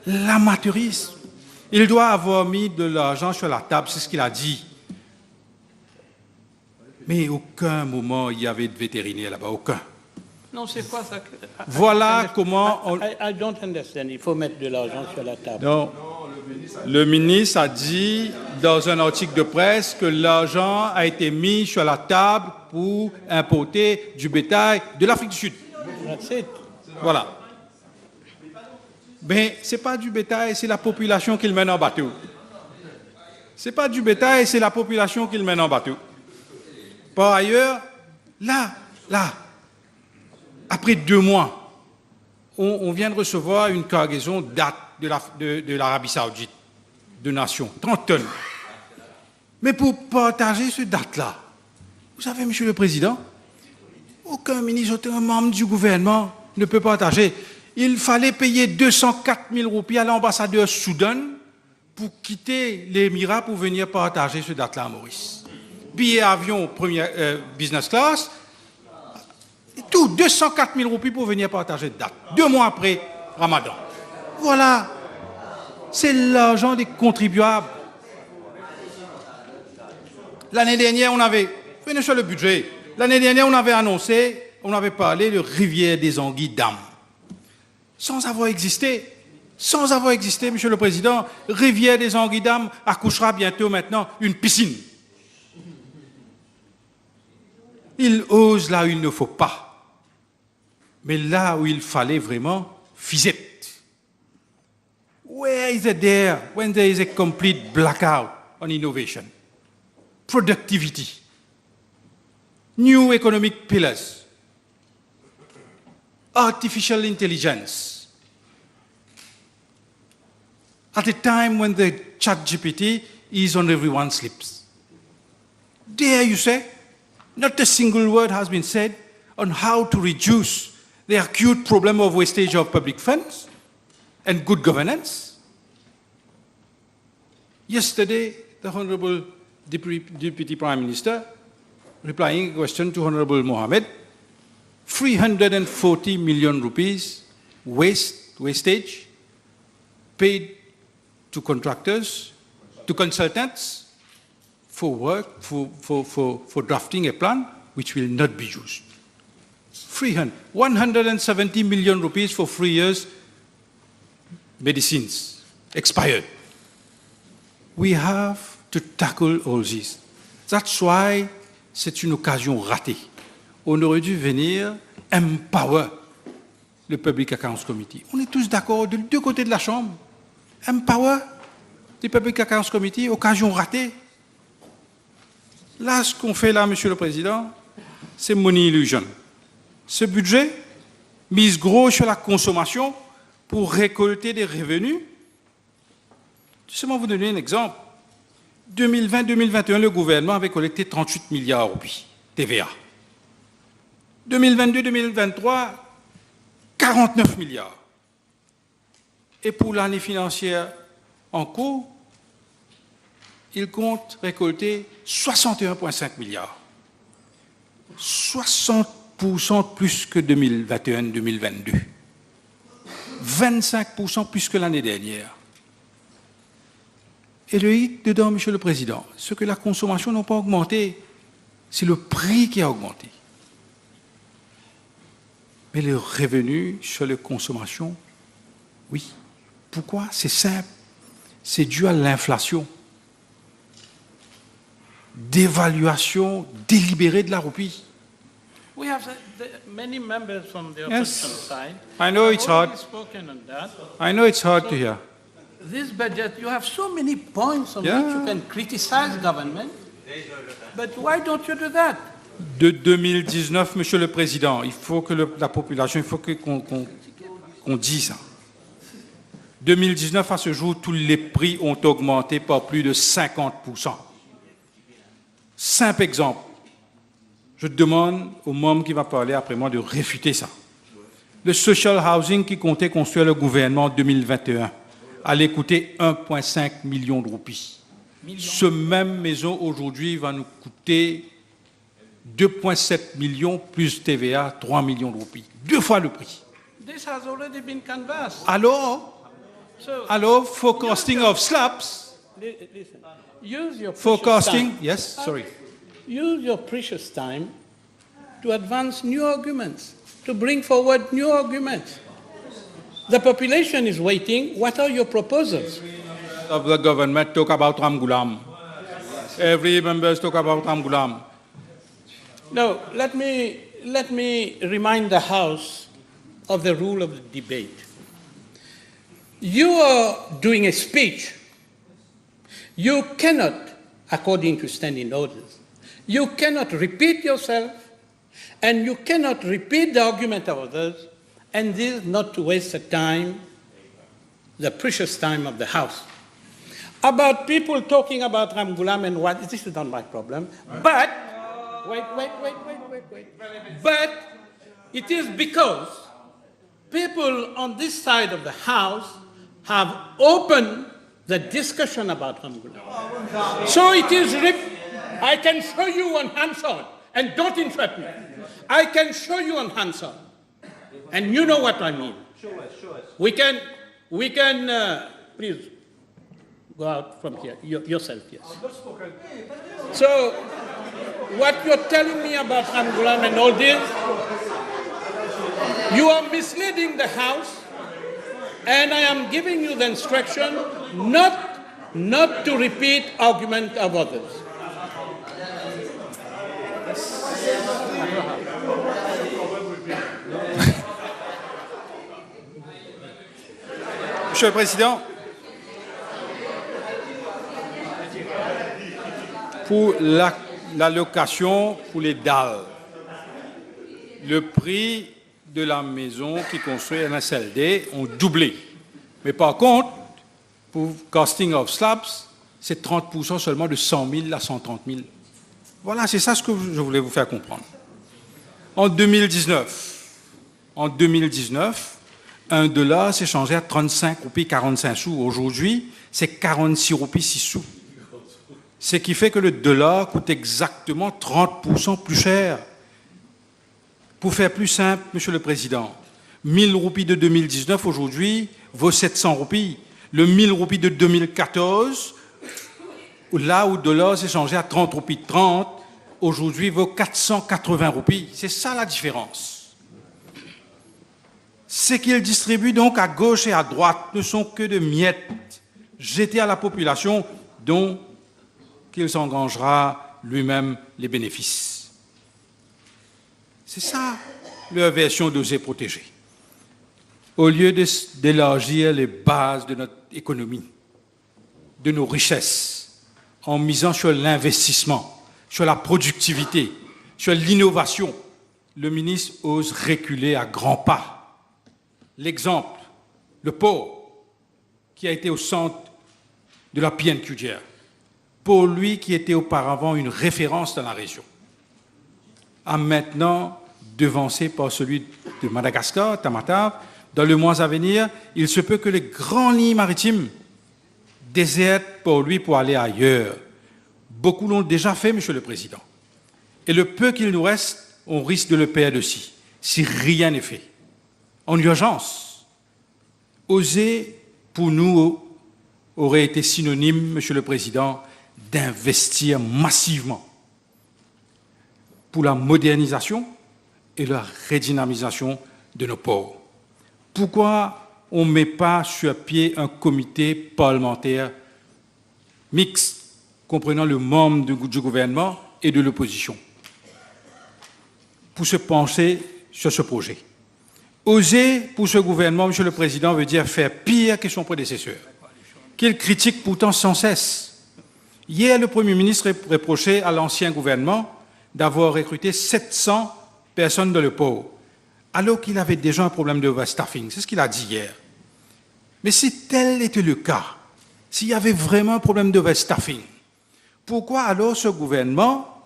L'amateurisme. Il doit avoir mis de l'argent sur la table, c'est ce qu'il a dit. Mais aucun moment il y avait de vétérinaire là-bas, aucun. Non, c'est quoi ça? Voilà comment on... I don't understand. Il faut mettre de l'argent sur la table. Non. Le ministre a dit dans un article de presse que l'argent a été mis sur la table pour importer du bétail de l'Afrique du Sud. That's it. Voilà. Mais ce n'est pas du bétail, c'est la population qui le mène en bateau. Ce n'est pas du bétail, c'est la population qui le mène en bateau. Par ailleurs, là, après 2 mois, on vient de recevoir une cargaison date de l'Arabie Saoudite, de nations, 30 tonnes. Mais pour partager ce date-là, vous savez, Monsieur le Président, aucun ministre, aucun membre du gouvernement ne peut partager. Il fallait payer 204 000 roupies à l'ambassadeur Soudan pour quitter l'Émirat pour venir partager ce date-là à Maurice. Billet avion première business class, tout, 204 000 roupies pour venir partager cette date, 2 mois après Ramadan. Voilà, c'est l'argent des contribuables. L'année dernière, on avait, venez sur le budget, l'année dernière, on avait annoncé, on avait parlé de rivière des Anguilles Dames. Sans avoir existé, Monsieur le Président, rivière des Anguilles Dames accouchera bientôt maintenant une piscine. Il ose là où il ne faut pas. Mais là où il fallait vraiment, fisette. Where is it there when there is a complete blackout on innovation, productivity, new economic pillars, artificial intelligence? At a time when the ChatGPT is on everyone's lips. Dare you say? Not a single word has been said on how to reduce the acute problem of wastage of public funds and good governance. Yesterday, the Honorable Deputy Prime Minister, replying a question to Honorable Mohammed, 340 million rupees wastage paid to contractors, to consultants, for work, for drafting a plan which will not be used. 170 million rupees for 3 years, medicines expired. We have to tackle all this. That's why c'est une occasion ratée. On aurait dû venir empower le Public Accounts Committee. On est tous d'accord de deux côtés de la Chambre. Empower le Public Accounts Committee, occasion ratée. Là, ce qu'on fait là, Monsieur le Président, c'est money illusion. Ce budget mise gros sur la consommation pour récolter des revenus. Seulement vous donner un exemple. 2020-2021, le gouvernement avait collecté 38 milliards roupies, TVA. 2022-2023, 49 milliards. Et pour l'année financière en cours, il compte récolter 61,5 milliards. 60% plus que 2021-2022. 25% plus que l'année dernière. Et le hic dedans, Monsieur le Président, ce que la consommation n'a pas augmenté, c'est le prix qui a augmenté. Mais le revenu sur la consommation, oui. Pourquoi? C'est simple. C'est dû à l'inflation. D'évaluation délibérée de la roupie. We have many members from the opposition side. I know it's hard. Spoken on that. I know it's hard to hear. This budget, you have so many points on which you can criticize government, but why don't you do that? De 2019, Monsieur le Président, il faut que la population, il faut qu'on dise ça. 2019, à ce jour, tous les prix ont augmenté par plus de 50%. Simple exemple. Je demande au membre qui va parler après moi de réfuter ça. Le social housing qui comptait construire le gouvernement en 2021 allait coûter 1,5 million de roupies. Ce même maison aujourd'hui va nous coûter 2,7 millions plus TVA, 3 millions de roupies. 2 fois le prix. This has already been canvassed. Alors, alors forecasting of slabs, Listen, use your precious forecasting, time. yes, sorry. Use your precious time to advance new arguments, to bring forward new arguments. The population is waiting. What are your proposals? Of the government talk about Ramgulam. Every member talk about Ramgulam. No, let me remind the House of the rule of the debate. You are doing a speech. You cannot, according to standing orders, you cannot repeat yourself, and you cannot repeat the argument of others, and this not to waste the time, the precious time of the House. About people talking about Ramgulam and what, this is not my problem, but, wait. But it is because people on this side of the House have opened the discussion about Ramgulam. So it is, I can show you on hands-on, and don't interrupt me. I can show you on hands-on, and you know what I mean. Show us. We can, please, go out from here, yourself, yes. So, what you're telling me about Ramgulam and all this, you are misleading the House, and I am giving you the instruction not to repeat argument of others. Monsieur le Président, pour l'allocation pour les dalles, le prix de la maison qui construit un SLD ont doublé. Mais par contre, pour casting of slabs, c'est 30% seulement de 100 000 à 130 000. Voilà, c'est ça ce que je voulais vous faire comprendre. En 2019, $1 s'est changé à 35 roupies 45 sous. Aujourd'hui, c'est 46 roupies 6 sous. Ce qui fait que le dollar coûte exactement 30% plus cher. Pour faire plus simple, Monsieur le Président, 1000 roupies de 2019 aujourd'hui vaut 700 roupies. Le 1000 roupies de 2014, là où le dollar s'est changé à 30 roupies 30, aujourd'hui vaut 480 roupies. C'est ça la différence. Ce qu'il distribue donc à gauche et à droite ne sont que de miettes jetées à la population dont qu'il s'engagera lui-même les bénéfices. C'est ça leur version d'oser protéger. Au lieu d'élargir les bases de notre économie, de nos richesses, en misant sur l'investissement, sur la productivité, sur l'innovation, le ministre ose reculer à grands pas. L'exemple, le port, qui a été au centre de la PNQGR, pour lui qui était auparavant une référence dans la région, a maintenant devancé par celui de Madagascar, Tamatave. Dans le mois à venir, il se peut que les grandes lignes maritimes désertent pour lui pour aller ailleurs. Beaucoup l'ont déjà fait, Monsieur le Président. Et le peu qu'il nous reste, on risque de le perdre aussi, si rien n'est fait. En urgence, oser, pour nous, aurait été synonyme, Monsieur le Président, d'investir massivement pour la modernisation et la redynamisation de nos ports. Pourquoi on ne met pas sur pied un comité parlementaire mixte, comprenant le membre du gouvernement et de l'opposition, pour se pencher sur ce projet? Oser pour ce gouvernement, Monsieur le Président, veut dire faire pire que son prédécesseur, qu'il critique pourtant sans cesse. Hier, le Premier ministre reprochait à l'ancien gouvernement d'avoir recruté 700 personnes dans le port, alors qu'il avait déjà un problème de overstaffing. C'est ce qu'il a dit hier. Mais si tel était le cas, s'il y avait vraiment un problème de overstaffing, pourquoi alors ce gouvernement,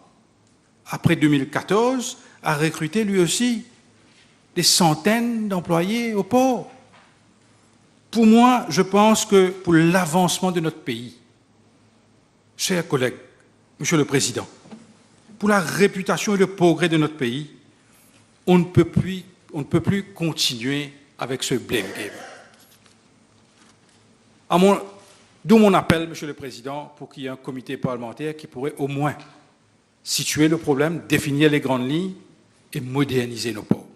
après 2014, a recruté lui aussi des centaines d'employés au port? Pour moi, je pense que pour l'avancement de notre pays, chers collègues, Monsieur le Président, pour la réputation et le progrès de notre pays, on ne peut plus, continuer avec ce blame game. D'où mon appel, Monsieur le Président, pour qu'il y ait un comité parlementaire qui pourrait au moins situer le problème, définir les grandes lignes et moderniser nos ports.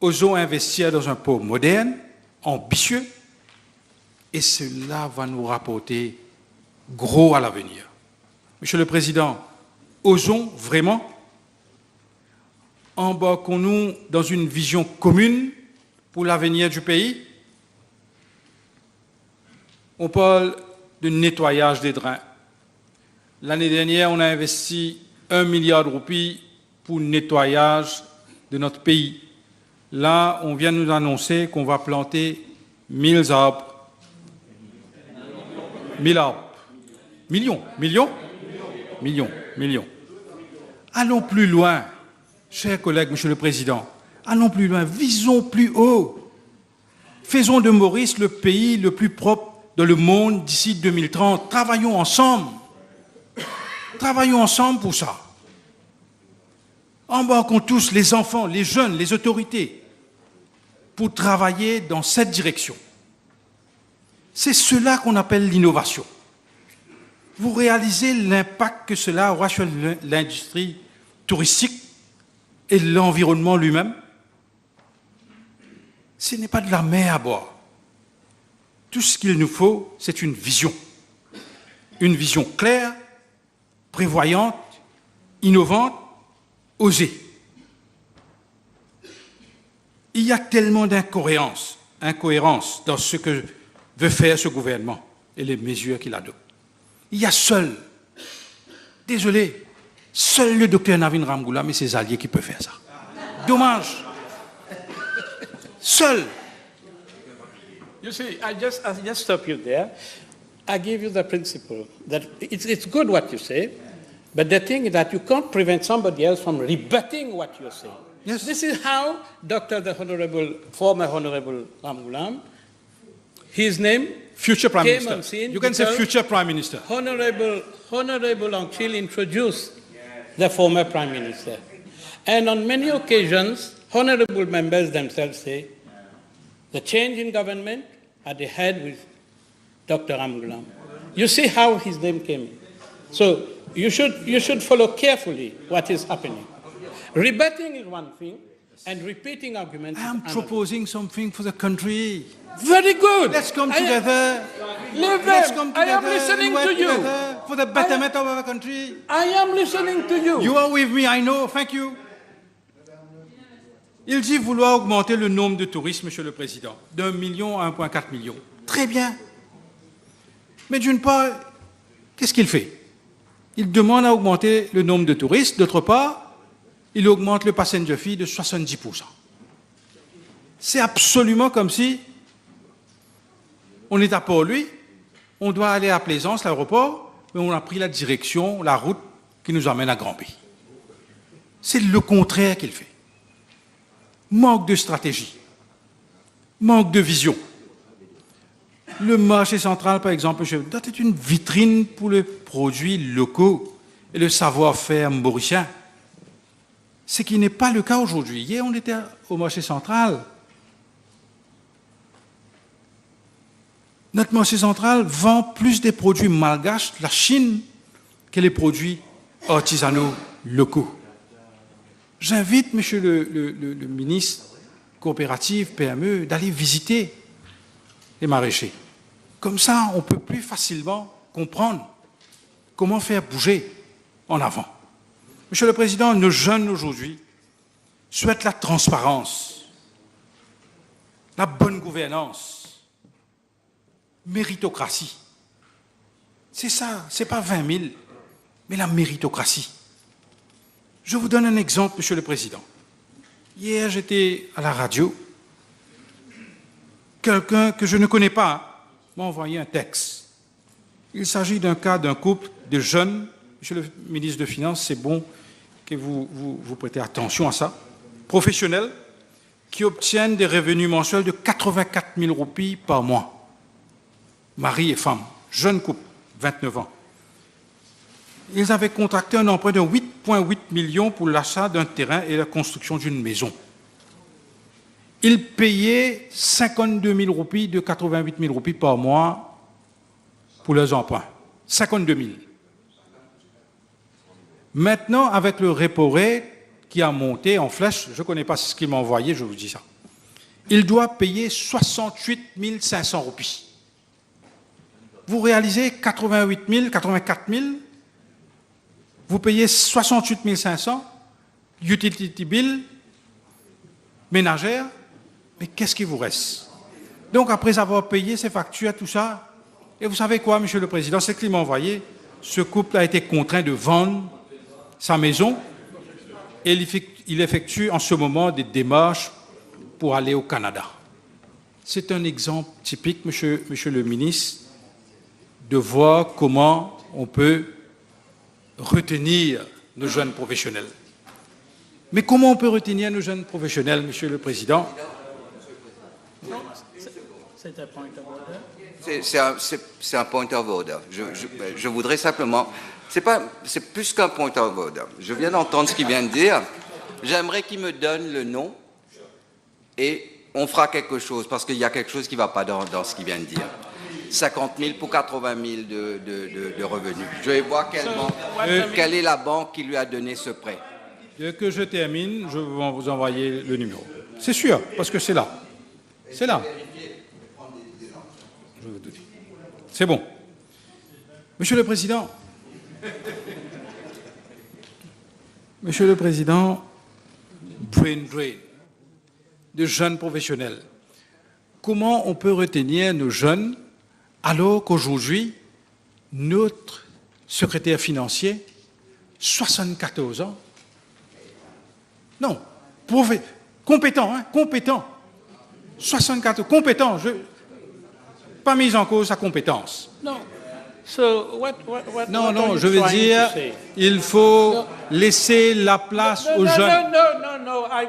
Osons investir dans un port moderne, ambitieux, et cela va nous rapporter gros à l'avenir. Monsieur le Président, osons vraiment, embarquons-nous dans une vision commune pour l'avenir du pays. On parle de nettoyage des drains. L'année dernière, on a investi 1 milliard de roupies pour le nettoyage de notre pays. Là, on vient de nous annoncer qu'on va planter 1000 arbres. 1000 arbres. Millions. Allons plus loin, chers collègues, Monsieur le Président. Allons plus loin, visons plus haut. Faisons de Maurice le pays le plus propre dans le monde d'ici 2030. Travaillons ensemble. Travaillons ensemble pour ça. Embarquons tous les enfants, les jeunes, les autorités pour travailler dans cette direction. C'est cela qu'on appelle l'innovation. Vous réalisez l'impact que cela aura sur l'industrie touristique et l'environnement lui-même? Ce n'est pas de la mer à boire. Tout ce qu'il nous faut, c'est une vision. Une vision claire, prévoyante, innovante, osée. Il y a tellement d'incohérences dans ce que veut faire ce gouvernement et les mesures qu'il adopte. Il y a seul le docteur Navin Ramgoolam et ses alliés qui peuvent faire ça. Dommage. Seul. You see, I just stop you there. I give you the principle that it's good what you say, but the thing is that you can't prevent somebody else from rebutting what you're saying. Yes. This is how former Honorable Ramgoolam, his name Future Prime came Minister. on scene. You can say future Prime Minister. Honorable Anchil introduced the former Prime Minister. And on many occasions, honorable members themselves say, the change in government had a head with Dr. Ramgoolam. You see how his name came in. So you should follow carefully what is happening. Rebutting is one thing, and repeating arguments I is am another. proposing something for the country. Very good. Let's come together. Leave Let's them. come I together am listening and work to you. together for the betterment of our country. I am listening to you. You are with me, I know. Thank you. Il dit vouloir augmenter le nombre de touristes, Monsieur le Président, d'1 million à 1,4 million. Très bien. Mais d'une part, qu'est-ce qu'il fait? Il demande à augmenter le nombre de touristes. D'autre part, il augmente le passenger fee de 70%. C'est absolument comme si on est à Port-Louis, on doit aller à Plaisance, l'aéroport, mais on a pris la direction, la route qui nous amène à Grand-Pays. C'est le contraire qu'il fait. Manque de stratégie, manque de vision. Le marché central, par exemple, doit être une vitrine pour les produits locaux et le savoir-faire mauricien. Ce qui n'est pas le cas aujourd'hui. Hier, on était au marché central. Notre marché central vend plus des produits malgaches de la Chine que les produits artisanaux locaux. J'invite, Monsieur le ministre coopérative, PME, d'aller visiter les maraîchers. Comme ça, on peut plus facilement comprendre comment faire bouger en avant. Monsieur le Président, nos jeunes aujourd'hui souhaitent la transparence, la bonne gouvernance, méritocratie. C'est ça, c'est pas 20 000, mais la méritocratie. Je vous donne un exemple, Monsieur le Président. Hier, j'étais à la radio. Quelqu'un que je ne connais pas m'a envoyé un texte. Il s'agit d'un cas d'un couple de jeunes. Monsieur le ministre des Finances, c'est bon que vous prêtez attention à ça. Professionnels qui obtiennent des revenus mensuels de 84 000 roupies par mois. Mari et femme, jeune couple, 29 ans. Ils avaient contracté un emprunt de 8,8 millions pour l'achat d'un terrain et la construction d'une maison. ils payaient 52 000 roupies de 88 000 roupies par mois pour leurs emprunts. 52 000. Maintenant, avec le repo rate qui a monté en flèche, je ne connais pas ce qu'il m'a envoyé, je vous dis ça, il doit payer 68 500 roupies. Vous réalisez 88 000, 84 000, vous payez 68 500, utility bill, ménagère, mais qu'est-ce qui vous reste? Donc, après avoir payé ces factures, tout ça, et vous savez quoi, Monsieur le Président, c'est qu'il m'a envoyé, ce couple a été contraint de vendre sa maison et il effectue en ce moment des démarches pour aller au Canada. C'est un exemple typique, monsieur le ministre, de voir comment on peut retenir nos jeunes professionnels. Mais comment on peut retenir nos jeunes professionnels, Monsieur le Président? C'est un point of order. C'est un point of order. Je voudrais simplement... C'est plus qu'un point of order. Je viens d'entendre ce qu'il vient de dire. J'aimerais qu'il me donne le nom et on fera quelque chose, parce qu'il y a quelque chose qui ne va pas dans ce qu'il vient de dire. 50 000 pour 80 000 de revenus. Je vais voir quelle est la banque qui lui a donné ce prêt. Dès que je termine, je vais vous envoyer le numéro. C'est sûr, parce que c'est là. C'est là. Je vous dis. C'est bon. Monsieur le Président, brain drain de jeunes professionnels. Comment on peut retenir nos jeunes alors qu'aujourd'hui, notre secrétaire financier, 74 ans, non, compétent, 64, compétent, pas mis en cause sa compétence. Non. So Non, je veux dire, il faut laisser la place aux jeunes. No, I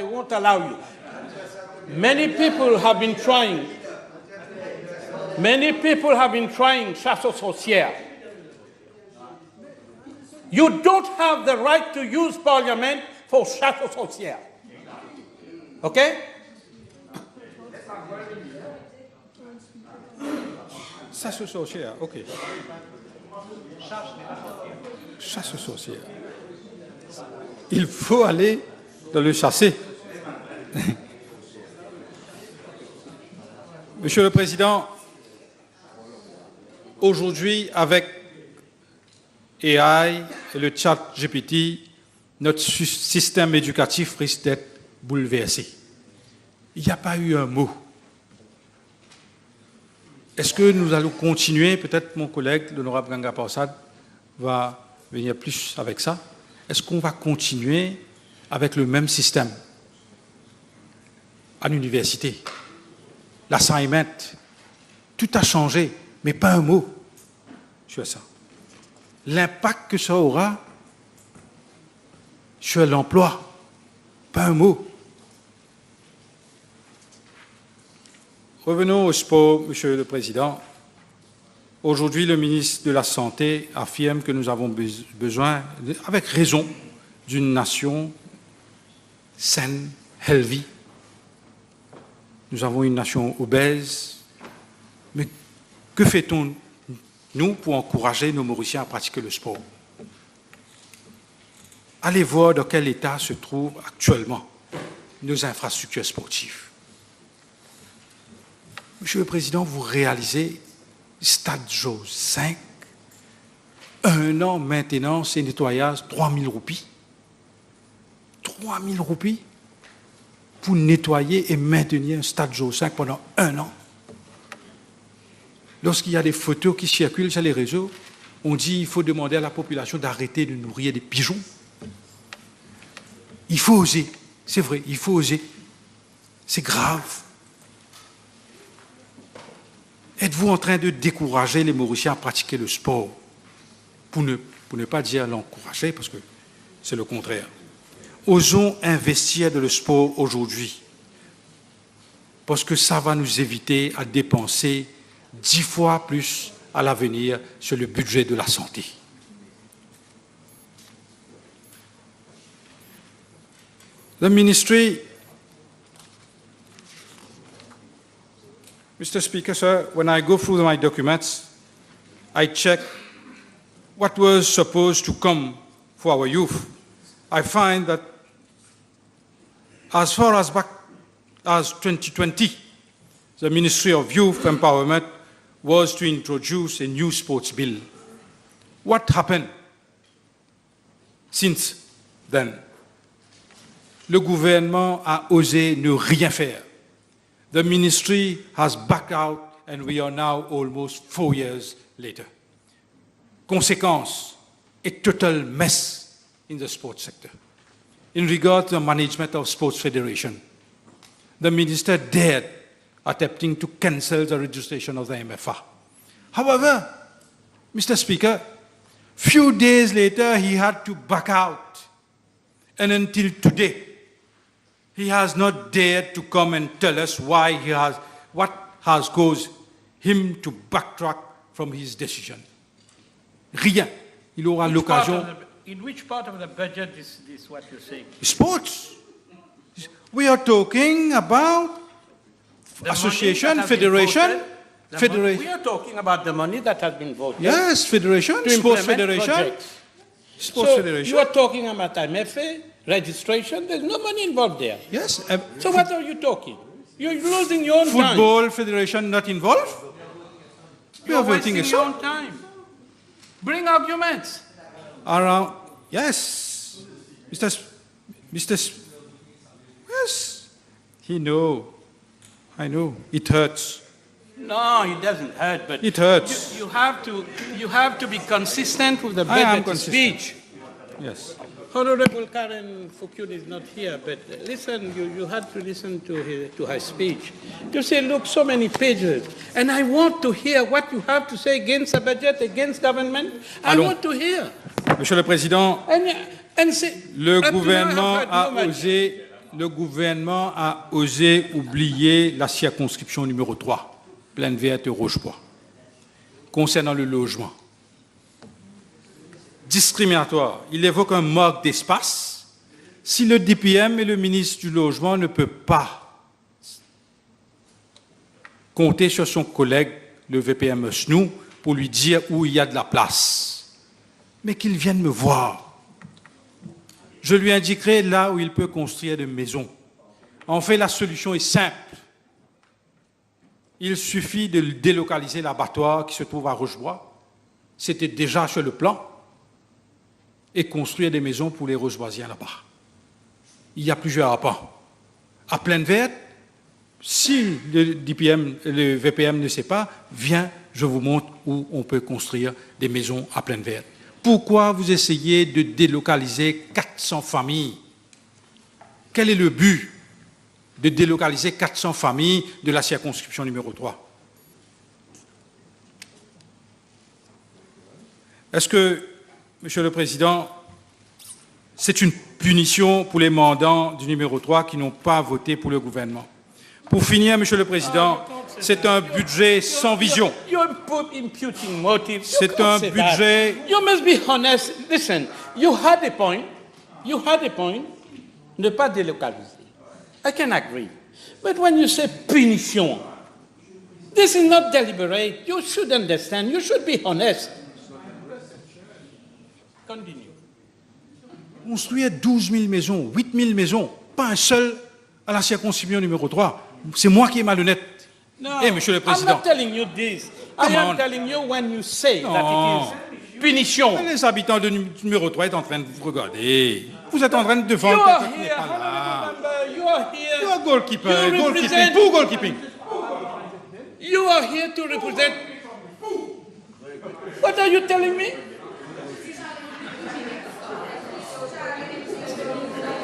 won't allow you. Many people have been trying. Chasse aux sorcières. You don't have the right to use Parliament for chasse aux sorcières. Okay? Chasse aux sorcières, ok. Chasse aux sorcières. Il faut aller dans le chasser. Monsieur le Président, aujourd'hui, avec AI et le chat GPT, notre système éducatif risque d'être bouleversé. Il n'y a pas eu un mot. Est-ce que nous allons continuer? Peut-être mon collègue, l'honorable Ganga Parsad, va venir plus avec ça. Est-ce qu'on va continuer avec le même système à l'université? L'assignment, tout a changé, mais pas un mot sur ça. L'impact que ça aura sur l'emploi, pas un mot. Revenons au sport, Monsieur le Président. Aujourd'hui, le ministre de la Santé affirme que nous avons besoin, avec raison, d'une nation saine, healthy. Nous avons une nation obèse. Mais que fait-on, nous, pour encourager nos Mauriciens à pratiquer le sport? Allez voir dans quel état se trouvent actuellement nos infrastructures sportives. Monsieur le Président, vous réalisez Stade Jose 5, 1 an maintenance et nettoyage, 3 000 roupies. 3 000 roupies pour nettoyer et maintenir un Stade Jose 5 pendant 1 an. Lorsqu'il y a des photos qui circulent sur les réseaux, on dit qu'il faut demander à la population d'arrêter de nourrir des pigeons. Il faut oser, c'est vrai, il faut oser. C'est grave. Êtes-vous en train de décourager les Mauriciens à pratiquer le sport? Pour ne pas dire l'encourager, parce que c'est le contraire. Osons investir dans le sport aujourd'hui, parce que ça va nous éviter à dépenser 10 fois plus à l'avenir sur le budget de la santé. The ministry Mr. Speaker, sir, when I go through my documents, I check what was supposed to come for our youth. I find that as far as back as 2020, the Ministry of Youth Empowerment was to introduce a new sports bill. What happened since then? Le gouvernement a osé ne rien faire. The ministry has backed out and we are now almost 4 years later. Conséquence, a total mess in the sports sector. In regard to the management of sports federation, the minister dared attempting to cancel the registration of the MFA. However, Mr. Speaker, few days later he had to back out, and until today he has not dared to come and tell us what has caused him to backtrack from his decision. Rien. Il aura l'occasion. In which part of the budget is this what you're saying? Sports. We are talking about The association, money that has federation. been voted, we are talking about the money that has been voted. Yes, federation, to sports implement federation. projects. Sports So federation. you are talking about MFA, registration, there's no money involved there. Yes. So what are you talking? You're losing your own time. Football federation not involved? We You're are voting wasting your own time. Bring arguments. around. Yes, yes, he know. I know it hurts. No, it doesn't hurt, but It hurts. you have to be consistent with the I am budget consistent. speech. Yes. Honorable Karen Foucault is not here, but listen, you had to listen to her speech. To say, look, so many pages, and I want to hear what you have to say against the budget, against government. I Allons. want to hear. Monsieur le Président, And say, le up to now, gouvernement I've heard no much. le gouvernement a osé oublier la circonscription numéro 3, Plaine Verte et Rochebois, concernant le logement. Discriminatoire. Il évoque un manque d'espace. Si le DPM et le ministre du Logement ne peuvent pas compter sur son collègue, le VPM SNU, pour lui dire où il y a de la place, mais qu'il vienne me voir. Je lui indiquerai là où il peut construire des maisons. En fait, la solution est simple. Il suffit de délocaliser l'abattoir qui se trouve à Rochebois. C'était déjà sur le plan. Et construire des maisons pour les Rocheboisiens là-bas. Il y a plusieurs rapports. À Plaine Verte, si le VPM ne sait pas, viens, je vous montre où on peut construire des maisons à Plaine Verte. Pourquoi vous essayez de délocaliser 400 familles? Quel est le but de délocaliser 400 familles de la circonscription numéro 3? Est-ce que, Monsieur le Président, c'est une punition pour les mandants du numéro 3 qui n'ont pas voté pour le gouvernement? Pour finir, Monsieur le Président, c'est un budget sans vision. C'est un budget... You must be honest. Listen, you had a point. You had a point. Ne pas délocaliser. I can agree. But when you say punition, this is not deliberate. You should understand. You should be honest. Continue. Construire 12 000 maisons, 8 000 maisons, pas un seul à la circonscription numéro 3. C'est moi qui est malhonnête. No, Eh, Monsieur le Président. I'm not telling you this. I Come am on. telling you when you say Non. that it is punition. Les habitants du numéro 3 sont en train de vous regarder. Vous êtes en train de You défendre are quelqu'un qui n'est here, pas là. remember, you are here. You are goalkeeper, You goalkeeping, represent- pour goalkeeping. You are here to represent. What are you telling me?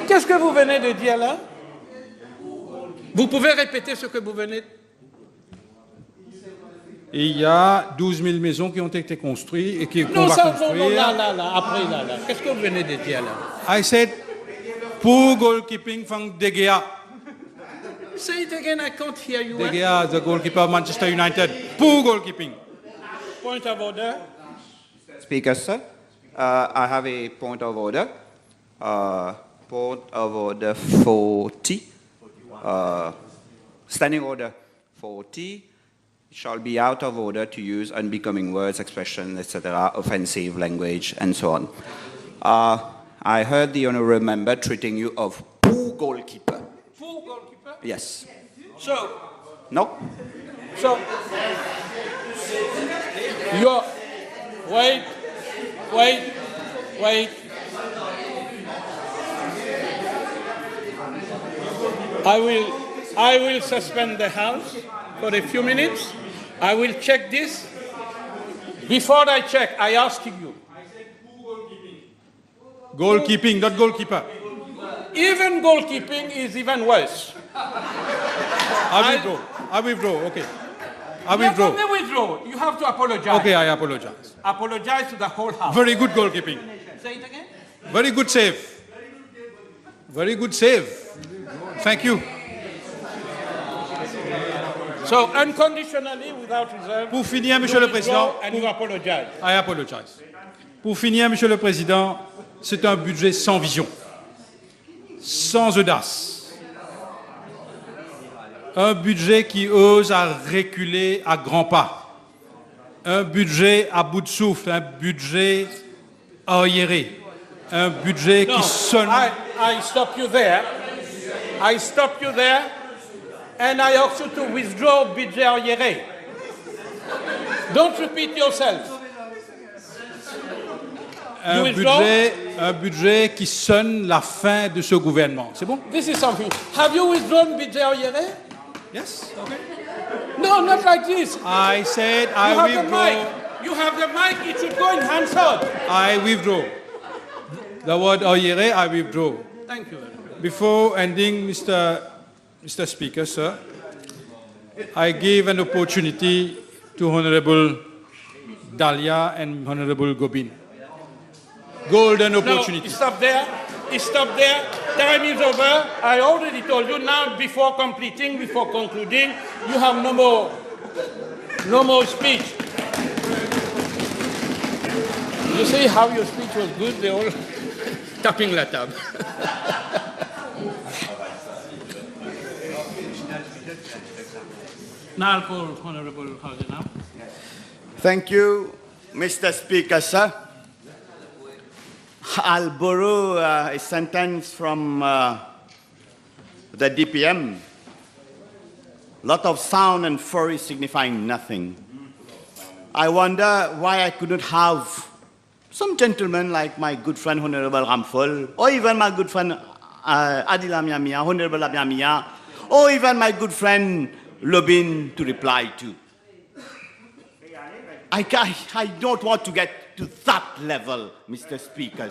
Qu'est-ce que vous venez de dire là? Vous pouvez répéter ce que vous venez de... Et il y a 12 000 maisons qui ont été construites et qu'on Non, va ça, non, construire. là, après, là. Qu'est-ce que vous venez de dire là? I said, pour goalkeeping from De Gea. Say it again, I can't hear you. De Gea, the goalkeeper of Manchester United. Pour goalkeeping. Point of order. Speaker, sir, I have a point of order. Point of order 40. Standing order 40. It shall be out of order to use unbecoming words, expressions, etc., offensive language, and so on. I heard the honourable member treating you of poor goalkeeper. Poor goalkeeper? Yes. So, No? so, you're, wait. I will suspend the House for a few minutes. I will check this. Before I check, I ask you. Goalkeeping, not goalkeeper. Even goalkeeping is even worse. I withdraw, okay. I You have withdraw. to withdraw. You have to apologize. Okay, I apologize. Apologize to the whole House. Very good goalkeeping. Say it again. Very good save. Very good save. Thank you. So, unconditionally, without reserve, Pour finir, Monsieur le Président, and you apologize. I apologize. Pour finir, Monsieur le Président, c'est un budget sans vision, sans audace. Un budget qui ose à reculer à grands pas. Un budget à bout de souffle, un budget arriéré. Un budget qui sonne... I stop you there. I stop you there. And I ask you to withdraw budget arriéré. Don't repeat yourself. Un budget qui sonne la fin de ce gouvernement. C'est bon? This is something. Have you withdrawn budget arriéré? Yes. Okay. No, not like this. I said I withdraw. You have the mic. It should go in Hansard. I withdraw. The word arriéré, I withdraw. Thank you. Before ending, Mr. Speaker, sir, I gave an opportunity to Honorable Dalia and Honorable Gobin. Golden opportunity. No, stop there. Stop there. Time is over. I already told you now. Before concluding, you have no more speech. You see how your speech was good. They all tapping la table. Now I'll call Honorable Hauser now. Thank you, Mr. Speaker, sir. I'll borrow a sentence from the DPM. Lot of sound and fury signifying nothing. I wonder why I couldn't have some gentlemen like my good friend Honorable Ramphol, or even my good friend Adil Amiamia, Honorable Amiamia, or even my good friend Lobin to reply to. I don't want to get to that level, Mr. Speaker.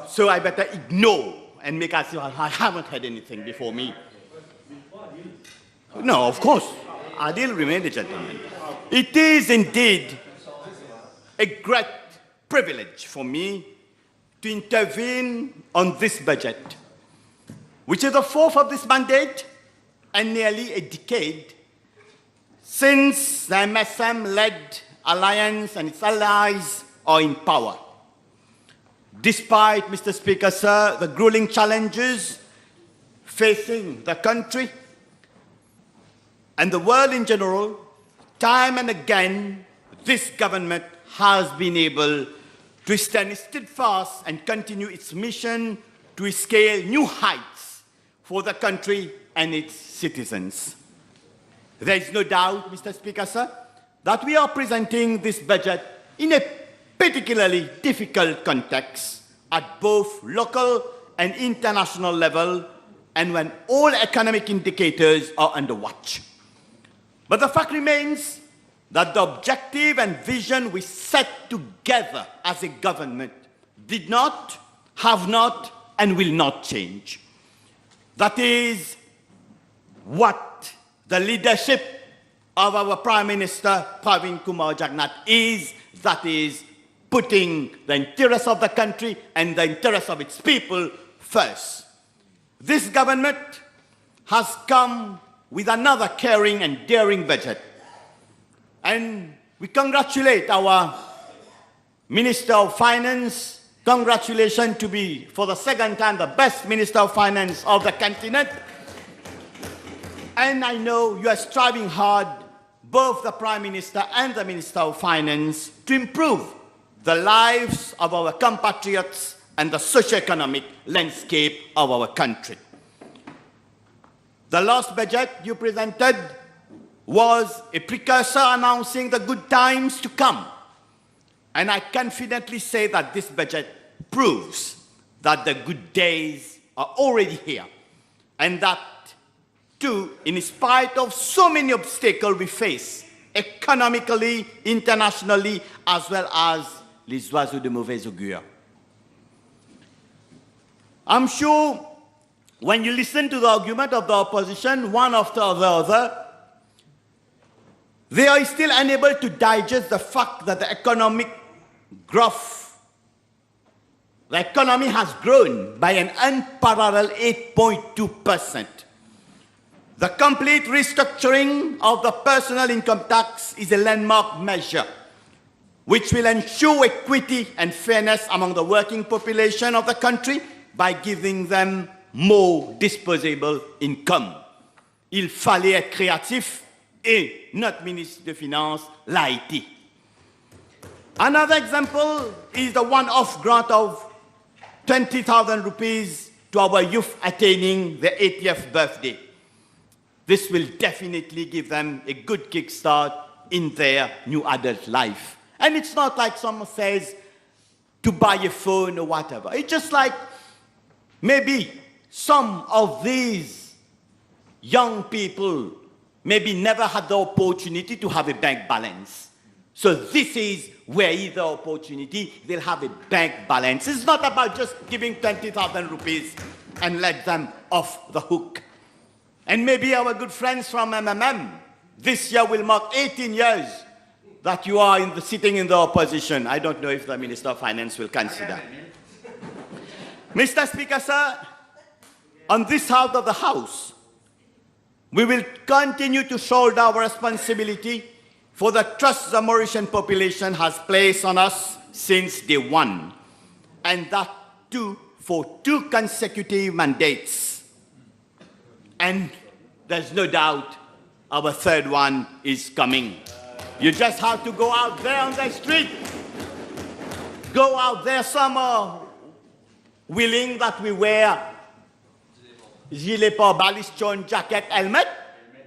So I better ignore and make us I haven't heard anything before me. No, of course, Adil remained a gentleman. It is indeed a great privilege for me to intervene on this budget, which is the fourth of this mandate and nearly a decade since the MSM-led alliance and its allies are in power. Despite, Mr. Speaker, sir, the grueling challenges facing the country and the world in general, time and again, this government has been able to stand steadfast and continue its mission to scale new heights for the country and its citizens. There is no doubt, Mr. Speaker, sir, that we are presenting this budget in a particularly difficult context at both local and international level and when all economic indicators are under watch. But the fact remains that the objective and vision we set together as a government did not, have not, and will not change. That is what the leadership of our Prime Minister, Pravin Kumar Jagnnath, that is putting the interests of the country and the interests of its people first. This government has come with another caring and daring budget. And we congratulate our Minister of Finance. Congratulations to be, for the second time, the best Minister of Finance of the continent. And I know you are striving hard, both the Prime Minister and the Minister of Finance, to improve the lives of our compatriots and the socio-economic landscape of our country. The last budget you presented was a precursor announcing the good times to come. And I confidently say that this budget proves that the good days are already here. And that, too, in spite of so many obstacles we face, economically, internationally, as well as les oiseaux de mauvais augure. I'm sure when you listen to the argument of the opposition, one after the other, they are still unable to digest the fact that the economic growth, the economy has grown by an unparalleled 8.2%. The complete restructuring of the personal income tax is a landmark measure which will ensure equity and fairness among the working population of the country by giving them more disposable income. Il fallait être créatif et notre ministre des Finances l'a été. Another example is the one-off grant of 20,000 rupees to our youth attaining their 80th birthday. This will definitely give them a good kickstart in their new adult life. And it's not like someone says to buy a phone or whatever. It's just like maybe some of these young people maybe never had the opportunity to have a bank balance. So this is where is the opportunity, they'll have a bank balance. It's not about just giving 20,000 rupees and let them off the hook. And maybe our good friends from MMM, this year will mark 18 years that you are sitting in the opposition. I don't know if the Minister of Finance will consider. Mr. Speaker, sir, on this side of the House, we will continue to shoulder our responsibility for the trust the Mauritian population has placed on us since day one, and that too for 2 consecutive mandates. And there's no doubt our third one is coming. You just have to go out there on the street. Go out there, some are willing that we wear gilet pare-balise, jacket, helmet.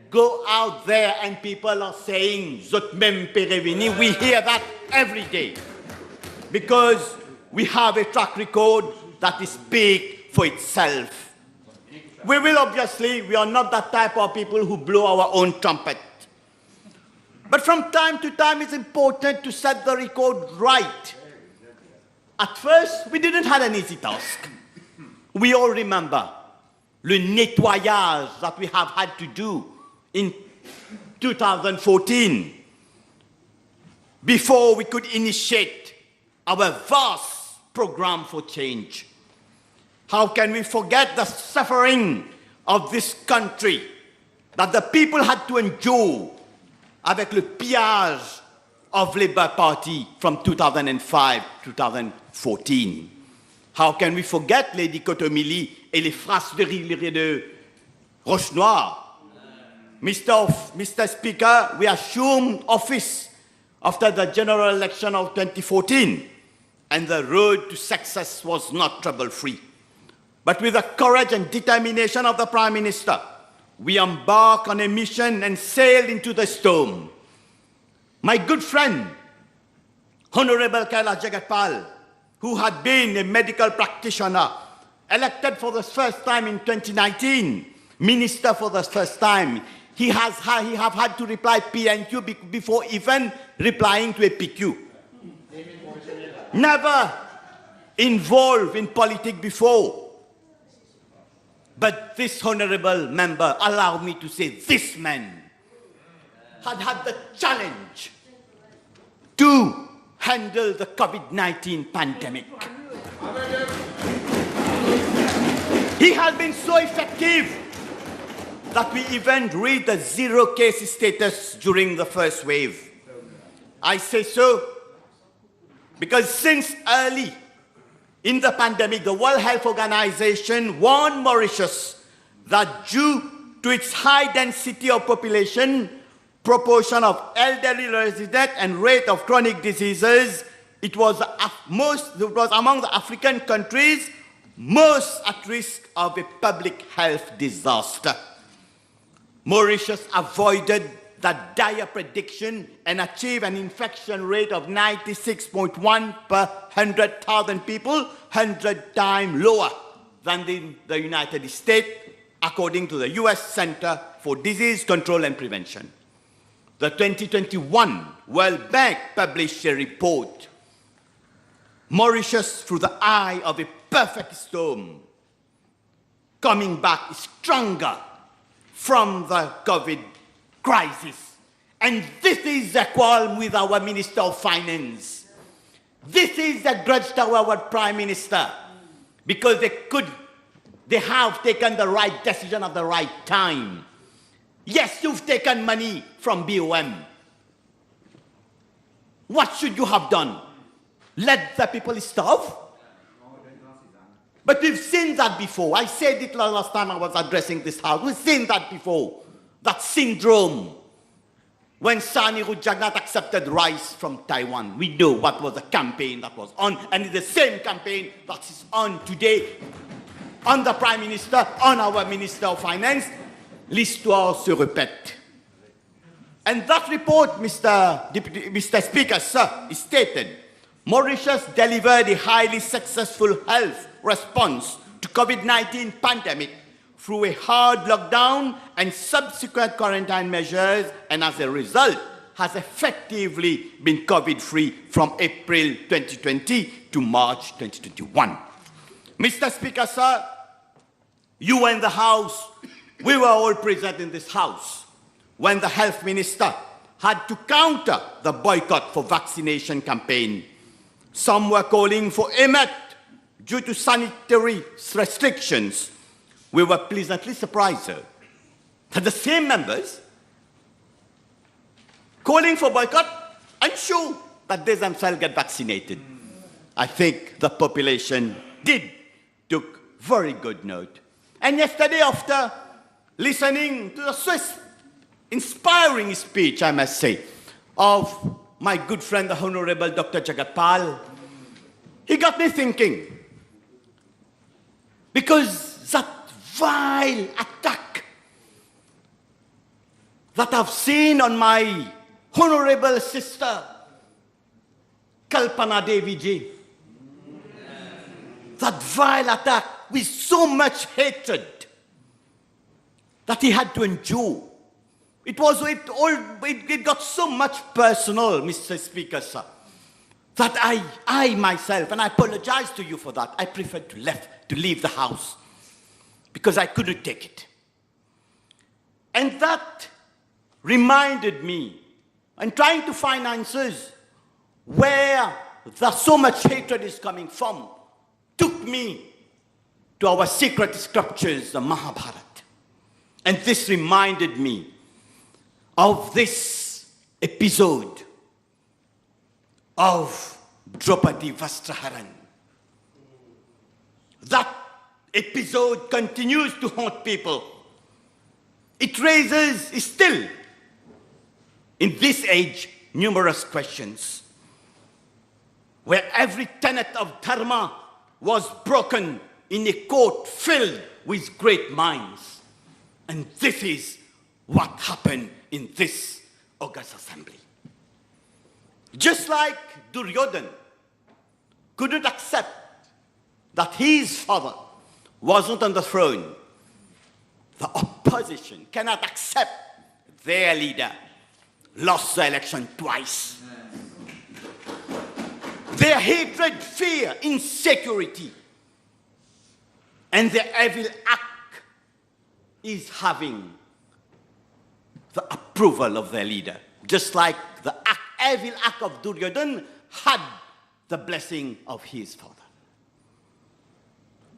Go out there and people are saying, Zot mem pereveni. We hear that every day. Because we have a track record that speaks for itself. We will obviously, we are not that type of people who blow our own trumpet. But from time to time, it's important to set the record right. At first, we didn't have an easy task. We all remember le nettoyage that we have had to do in 2014 before we could initiate our vast program for change. How can we forget the suffering of this country that the people had to endure avec le pillage of Labour Party from 2005 to 2014? How can we forget les dichotomies et les phrases de Roche-Noir? Mr. Speaker, we assumed office after the general election of 2014, and the road to success was not trouble-free. But with the courage and determination of the Prime Minister, we embarked on a mission and sailed into the storm. My good friend, Honorable Kailash Jagatpal, who had been a medical practitioner, elected for the first time in 2019, minister for the first time, he have had to reply PNQ before even replying to a PQ. Never involved in politics before. But this honorable member allowed me to say this man had the challenge to handle the COVID-19 pandemic. He has been so effective that we even reached the 0 case status during the first wave. I say so because since early in the pandemic, the World Health Organization warned Mauritius that due to its high density of population, proportion of elderly residents, and rate of chronic diseases, it was among the African countries most at risk of a public health disaster. Mauritius avoided that dire prediction and achieved an infection rate of 96.1 per 100,000 people, 100 times lower than the United States, according to the US Center for Disease Control and Prevention. The 2021 World Bank published a report, Mauritius through the eye of a perfect storm, coming back stronger from the COVID crisis. And this is the quarrel with our Minister of Finance. This is the grudge to our Prime Minister, because they have taken the right decision at the right time. Yes, you've taken money from BOM. What should you have done? Let the people starve? But we've seen that before. I said it last time I was addressing this house. We've seen that before. That syndrome. When Sani Rujagnat accepted rice from Taiwan, we know what was the campaign that was on, and it's the same campaign that is on today on the Prime Minister, on our Minister of Finance. L'histoire se répète. And that report, Mr. Speaker, sir, is stated, Mauritius delivered a highly successful health response to COVID-19 pandemic through a hard lockdown and subsequent quarantine measures, and as a result, has effectively been COVID-free from April 2020 to March 2021. Mr. Speaker, sir, you were in the House, we were all present in this House when the Health Minister had to counter the boycott for vaccination campaign. Some were calling for EMET due to sanitary restrictions. We were pleasantly surprised that the same members calling for boycott ensure that they themselves get vaccinated. I think the population took very good note. And yesterday, after listening to the Swiss inspiring speech, I must say, of my good friend, the Honorable Dr. Jagat Pal, he got me thinking, because that vile attack that I've seen on my honorable sister, Kalpana Devi ji, that vile attack with so much hatred that he had to endure. It got so much personal, Mr. Speaker, sir, that I myself, and I apologize to you for that, I preferred to leave the House because I couldn't take it. And that reminded me, and trying to find answers where so much hatred is coming from, took me to our secret scriptures, the Mahabharata. And this reminded me of this episode of Draupadi Vastraharan. That episode continues to haunt people. It raises still, in this age, numerous questions, where every tenet of dharma was broken in a court filled with great minds. And this is what happened in this august assembly. Just like Duryodhana couldn't accept that his father wasn't on the throne, the opposition cannot accept their leader lost the election twice. Their hatred, fear, insecurity, and their evil act is having the approval of their leader, just like the evil act of Duryodhana had the blessing of his father.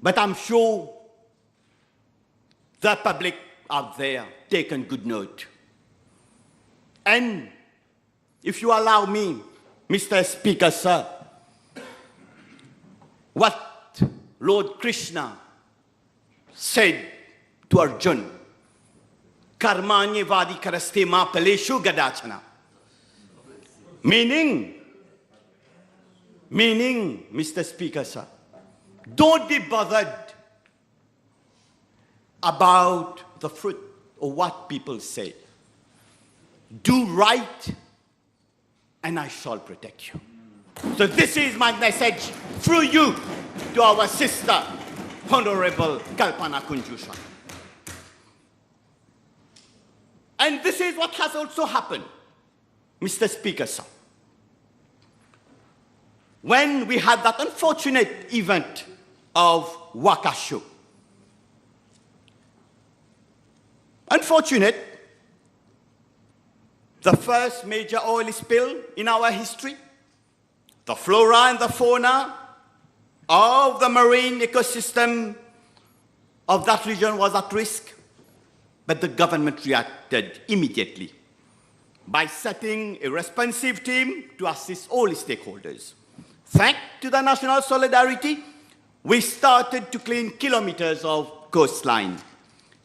But I'm sure the public out there taken good note. And if you allow me, Mr. Speaker, sir, what Lord Krishna said to Arjuna karmanye vadi karaste ma peleshu gadachana. Meaning, Mr. Speaker, sir, don't be bothered about the fruit or what people say. Do right, and I shall protect you. So this is my message through you to our sister, Honorable Kalpana Kunjusha. And this is what has also happened, Mr. Speaker, sir. When we had that unfortunate event of Wakashu. Unfortunate, the first major oil spill in our history. The flora and the fauna of the marine ecosystem of that region was at risk, but the government reacted immediately by setting a responsive team to assist all stakeholders. Thanks to the national solidarity, we started to clean kilometers of coastline,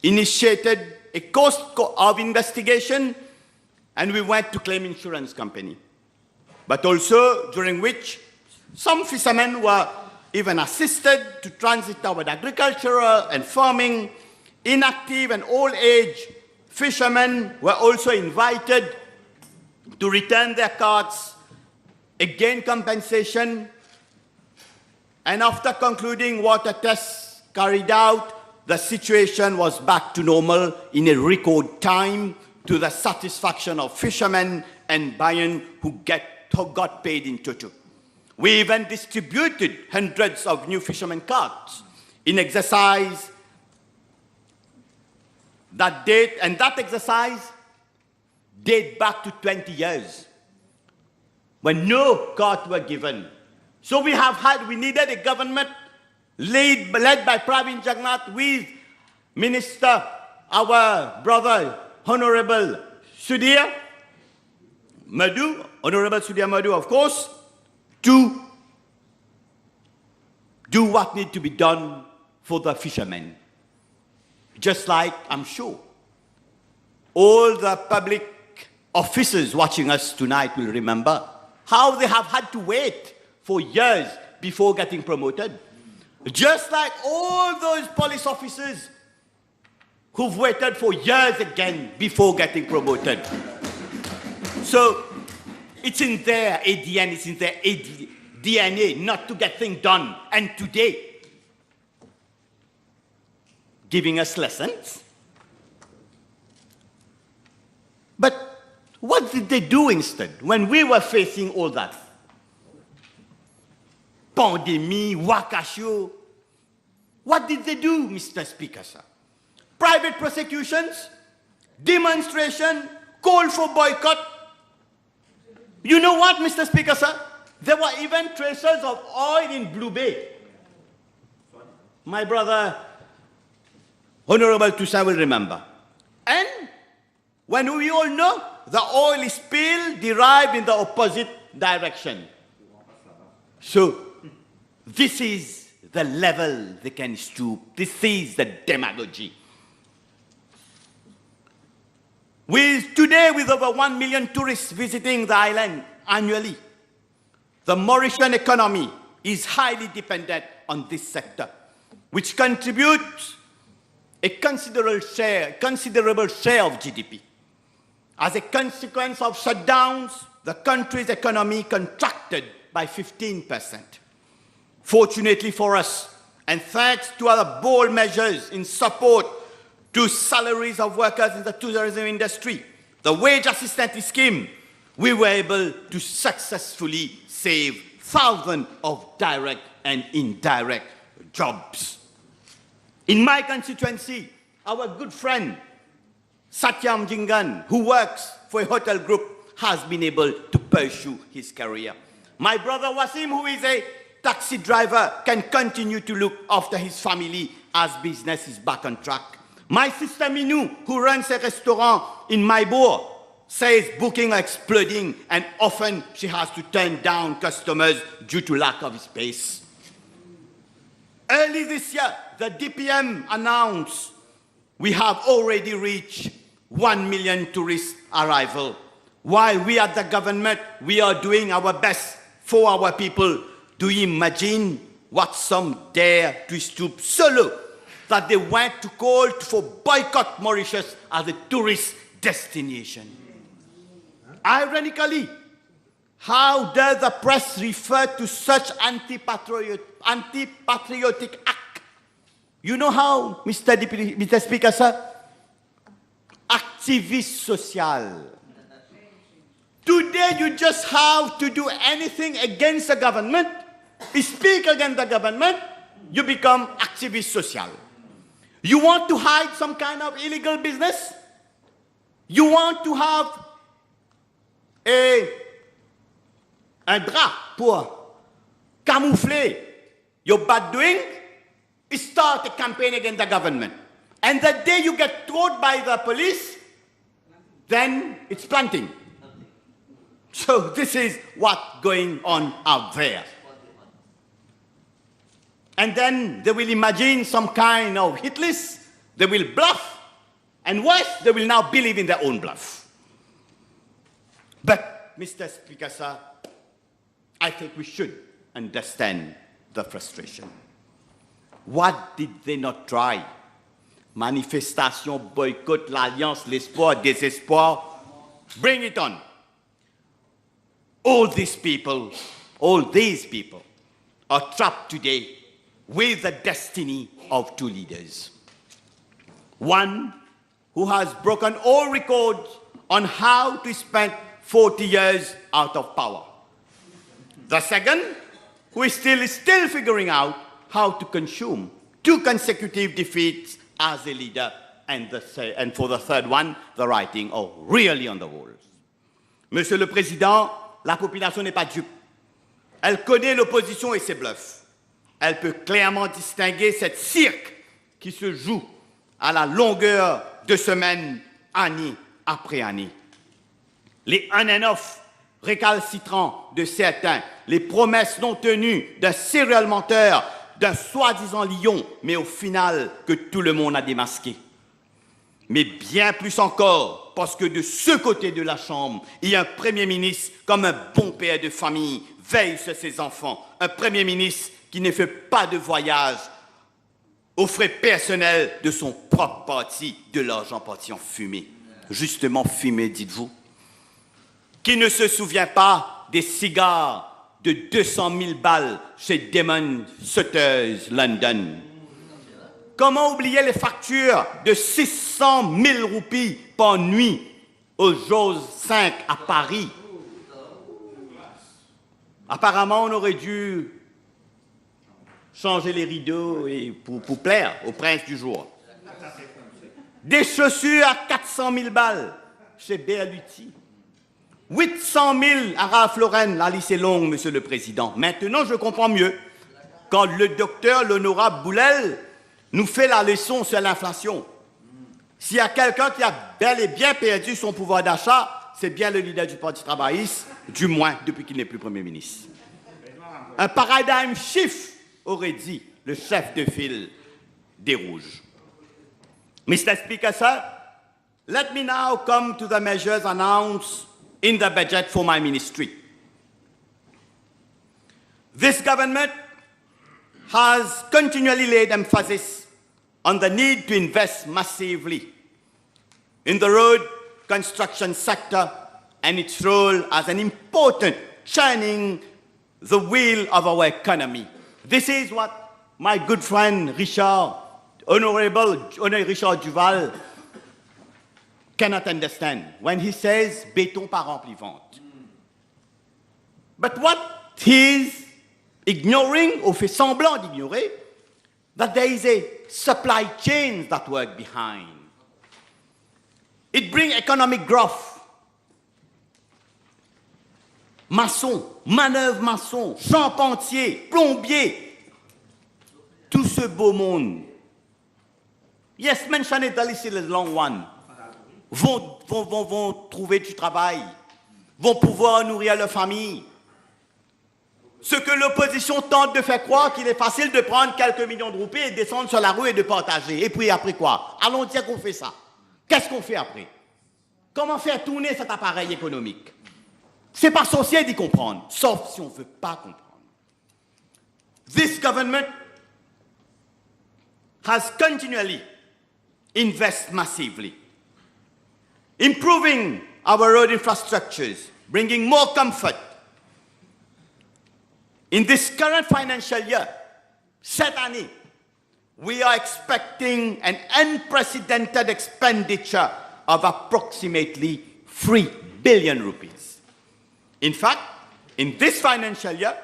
initiated a coast of investigation, and we went to claim insurance company. But also during which some fishermen were even assisted to transit toward agricultural and farming. Inactive and old-age fishermen were also invited to return their carts, again compensation, and after concluding water tests carried out, the situation was back to normal in a record time to the satisfaction of fishermen and Bayan who got paid in toto. We even distributed hundreds of new fishermen cards in exercise that date, and that exercise date back to 20 years when no cards were given. So we needed a government led by Pravin Jagannath with Minister, our brother, Honorable Sudhir Madhu, Honorable Sudhir Madhu, of course, to do what needs to be done for the fishermen. Just like, I'm sure, all the public officers watching us tonight will remember how they have had to wait for years before getting promoted. Just like all those police officers who've waited for years again before getting promoted. So it's in their ADN, it's in their DNA not to get things done. And today, giving us lessons. But what did they do instead when we were facing all that? Pandemic, Wakashu. What did they do, Mr. Speaker, sir? Private prosecutions, demonstration, call for boycott. You know what, Mr. Speaker, sir? There were even traces of oil in Blue Bay. My brother, Honorable Toussaint, will remember. And when we all know the oil spill derived in the opposite direction. So this is the level they can stoop. This is the demagogy. Today, with over 1 million tourists visiting the island annually, the Mauritian economy is highly dependent on this sector, which contributes a considerable share of GDP. As a consequence of shutdowns, the country's economy contracted by 15%. Fortunately for us, and thanks to other bold measures in support to salaries of workers in the tourism industry, the wage assistance scheme, we were able to successfully save thousands of direct and indirect jobs. In my constituency, our good friend Satyam Jingan, who works for a hotel group, has been able to pursue his career. My brother Wasim, who is a taxi driver, can continue to look after his family as business is back on track. My sister Minou, who runs a restaurant in Maibour, says booking are exploding and often she has to turn down customers due to lack of space. Early this year, the DPM announced we have already reached 1 million tourist arrival. While we at the government, we are doing our best for our people. Do you imagine what some dare to stoop so low that they went to call for boycott Mauritius as a tourist destination? Ironically, how does the press refer to such anti-patriotic act? You know how, Mr. Speaker, sir? Activist social. Today, you just have to do anything against the government, speak against the government, you become activist social. You want to hide some kind of illegal business? You want to have un drap pour camoufler your bad doing? Start a campaign against the government. And the day you get caught by the police, then it's planting. So this is what's going on out there. And then they will imagine some kind of hit list, they will bluff, and worse, they will now believe in their own bluff. But, Mr. Speaker, sir, I think we should understand the frustration. What did they not try? Manifestation, boycott, l'alliance, l'espoir, désespoir, bring it on. All these people are trapped today with the destiny of two leaders. One who has broken all records on how to spend 40 years out of power. The second, who is still figuring out how to consume 2 consecutive defeats as a leader, and for the third one, the writing really on the walls. Monsieur le Président, la population n'est pas dupe. Elle connaît l'opposition et ses bluffs. Elle peut clairement distinguer cette cirque qui se joue à la longueur de semaines, année après année. Les on and off récalcitrants de certains, les promesses non tenues d'un serial menteur, d'un soi-disant lion, mais au final que tout le monde a démasqué. Mais bien plus encore, parce que de ce côté de la Chambre, il y a un Premier ministre comme un bon père de famille, veille sur ses enfants, un Premier ministre qui ne fait pas de voyage aux frais personnels de son propre parti, de l'argent parti en fumée. Justement fumé, dites-vous. Qui ne se souvient pas des cigares de 200 000 balles chez Damon Sutter's London? Comment oublier les factures de 600 000 roupies par nuit au Jose 5 à Paris? Apparemment, on aurait dû changer les rideaux pour plaire au prince du jour. Des chaussures à 400 000 balles chez Berluti. 800 000 à Ralph Lauren, la liste est longue, Monsieur le Président. Maintenant, je comprends mieux. Quand le docteur, l'honorable Boulel, nous fait la leçon sur l'inflation. S'il y a quelqu'un qui a bel et bien perdu son pouvoir d'achat, c'est bien le leader du Parti travailliste, du moins depuis qu'il n'est plus Premier ministre. Un paradigm shift, aurait dit le chef de file des Rouges. Mr. Speaker, sir, let me now come to the measures announced in the budget for my ministry. This government has continually laid emphasis on the need to invest massively in the road construction sector and its role as an important churning the wheel of our economy. This is what my good friend Honorable Richard Duval cannot understand when he says béton par rempli-vente. But what he's ignoring, or fait semblant d'ignorer, that there is a supply chain that work behind. It brings economic growth. Maçon, manœuvre maçon, charpentier, plombier, tout ce beau monde. Yes, mention it, this is the long one. Vont trouver du travail, vont pouvoir nourrir leur famille. Ce que l'opposition tente de faire croire qu'il est facile de prendre quelques millions de roupies et de descendre sur la rue et de partager. Et puis après quoi? Allons dire qu'on fait ça. Qu'est-ce qu'on fait après? Comment faire tourner cet appareil économique? C'est pas sorcier d'y comprendre, sauf si on ne veut pas comprendre. This government has continually invested massively, improving our road infrastructures, bringing more comfort. In this current financial year, cette année, we are expecting an unprecedented expenditure of approximately 3 billion rupees. In fact, in this financial year,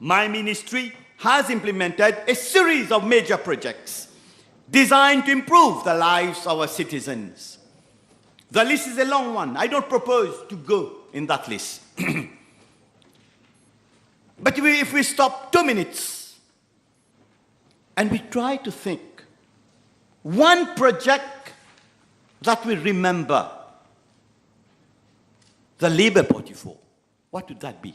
my ministry has implemented a series of major projects designed to improve the lives of our citizens. The list is a long one. I don't propose to go in that list. But if we stop 2 minutes and we try to think, one project that we remember, the Labour Party for, what would that be?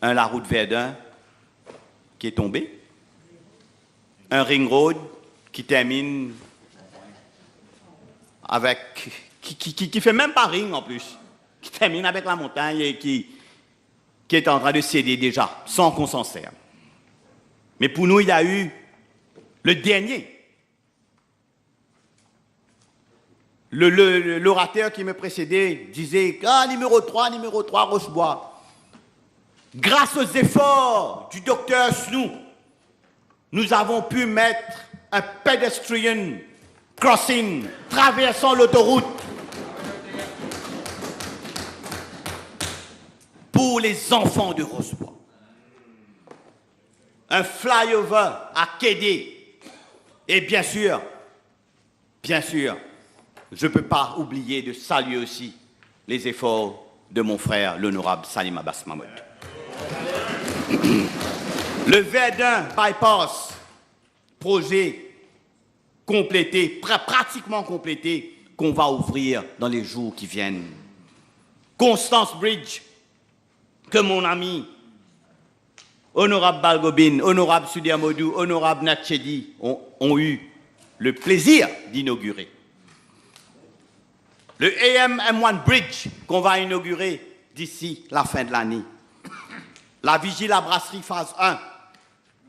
Un la route Verdun qui est tombé, un ring road qui termine avec, qui fait même pas ring en plus, qui termine avec la montagne et qui est en train de céder déjà, sans qu'on s'en serve. Mais pour nous, il y a eu le dernier. L'orateur qui me précédait disait « Ah, numéro 3, Rochebois ». Grâce aux efforts du docteur Snow, nous avons pu mettre un pedestrian crossing traversant l'autoroute pour les enfants de Rochebois. Un flyover à Kédé. Et bien sûr, je ne peux pas oublier de saluer aussi les efforts de mon frère, l'honorable Salim Abbas Mahmoud. Le Verdun Bypass, projet complété, pratiquement complété, qu'on va ouvrir dans les jours qui viennent. Constance Bridge, que mon ami, honorable Balgobin, honorable Sudi Amadou, honorable Natchedi ont eu le plaisir d'inaugurer. Le AM-M1 Bridge qu'on va inaugurer d'ici la fin de l'année. La Vigie, la brasserie phase 1.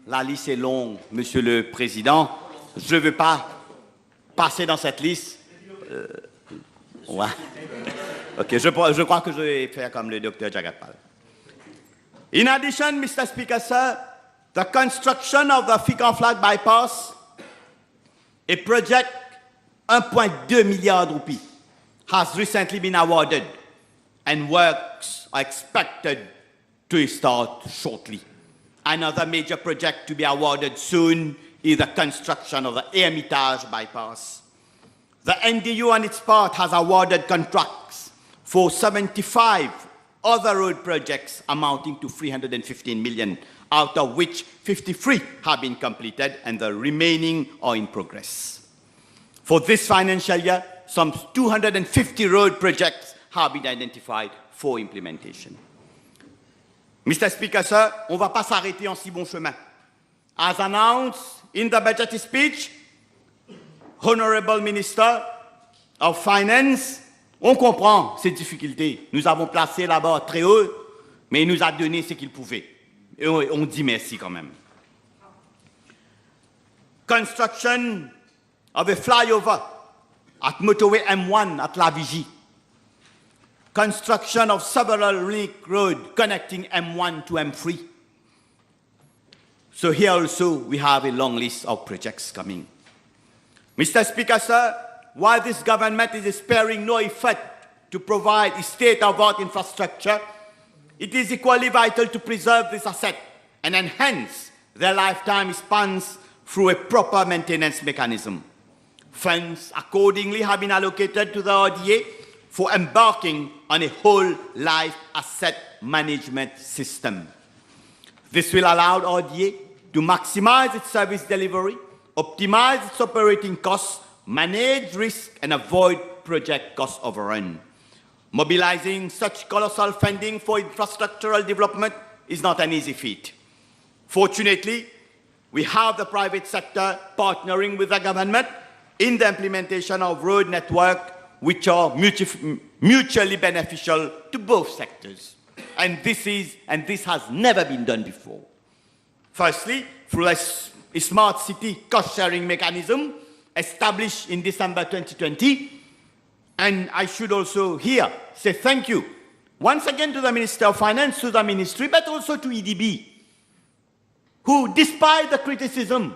La liste est longue, Monsieur le Président. Je ne veux pas passer dans cette liste. Ouais. Ok, je crois que je vais faire comme le docteur Jagatpal. In addition, Mr. Speaker, sir, the construction of the Fican Flag Bypass, a project 1.2 milliards rupees, has recently been awarded and works are expected to start shortly. Another major project to be awarded soon is the construction of the Hermitage bypass. The NDU on its part has awarded contracts for 75 other road projects amounting to 315 million, out of which 53 have been completed and the remaining are in progress. For this financial year, some 250 road projects have been identified for implementation. Mr. Speaker, sir, on ne va pas s'arrêter en si bon chemin. As announced in the budget speech, Honorable Minister of Finance, on comprend ces difficultés. Nous avons placé la barre très haut, mais il nous a donné ce qu'il pouvait. Et on dit merci quand même. Construction of a flyover at motorway M1 at La Vigie. Construction of several link roads connecting M1 to M3. So here also we have a long list of projects coming. Mr. Speaker, sir, while this government is sparing no effort to provide state-of-the-art infrastructure, it is equally vital to preserve this asset and enhance their lifetime spans through a proper maintenance mechanism. Funds accordingly have been allocated to the RDA for embarking on a whole life asset management system. This will allow RDA to maximize its service delivery, optimize its operating costs, manage risk, and avoid project cost overrun. Mobilizing such colossal funding for infrastructural development is not an easy feat. Fortunately, we have the private sector partnering with the government in the implementation of road network which are mutually beneficial to both sectors. And this has never been done before. Firstly, through a smart city cost-sharing mechanism established in December 2020. And I should also here say thank you once again to the Minister of Finance, to the Ministry, but also to EDB, who, despite the criticism,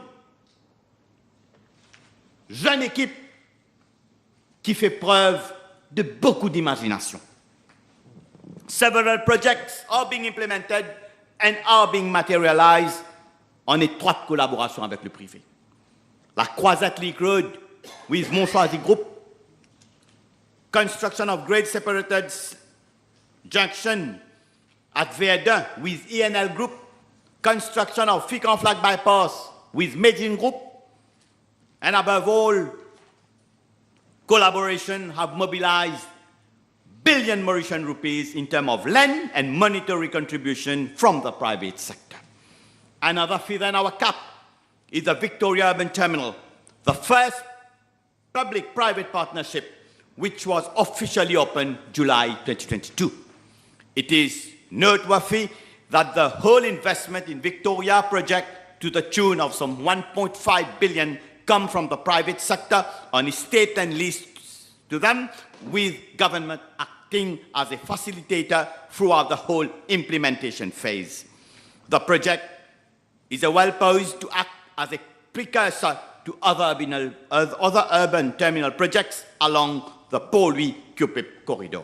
jeune équipe qui fait preuve de beaucoup d'imagination. Several projects are being implemented and are being materialized en étroite collaboration avec le privé. La Croisette Link Road with Montchoisy Group, construction of grade separated junction at Verdun with ENL Group, construction of Ficon Flag bypass with Medellin Group, and above all, collaboration have mobilized billion Mauritian rupees in terms of land and monetary contribution from the private sector. Another feather in our cap is the Victoria Urban Terminal, the first public-private partnership which was officially opened July 2022. It is noteworthy that the whole investment in Victoria project to the tune of some 1.5 billion come from the private sector on estate and lease to them, with government acting as a facilitator throughout the whole implementation phase. The project is well posed to act as a precursor to other urban terminal projects along the Port-Louis-Cupip corridor.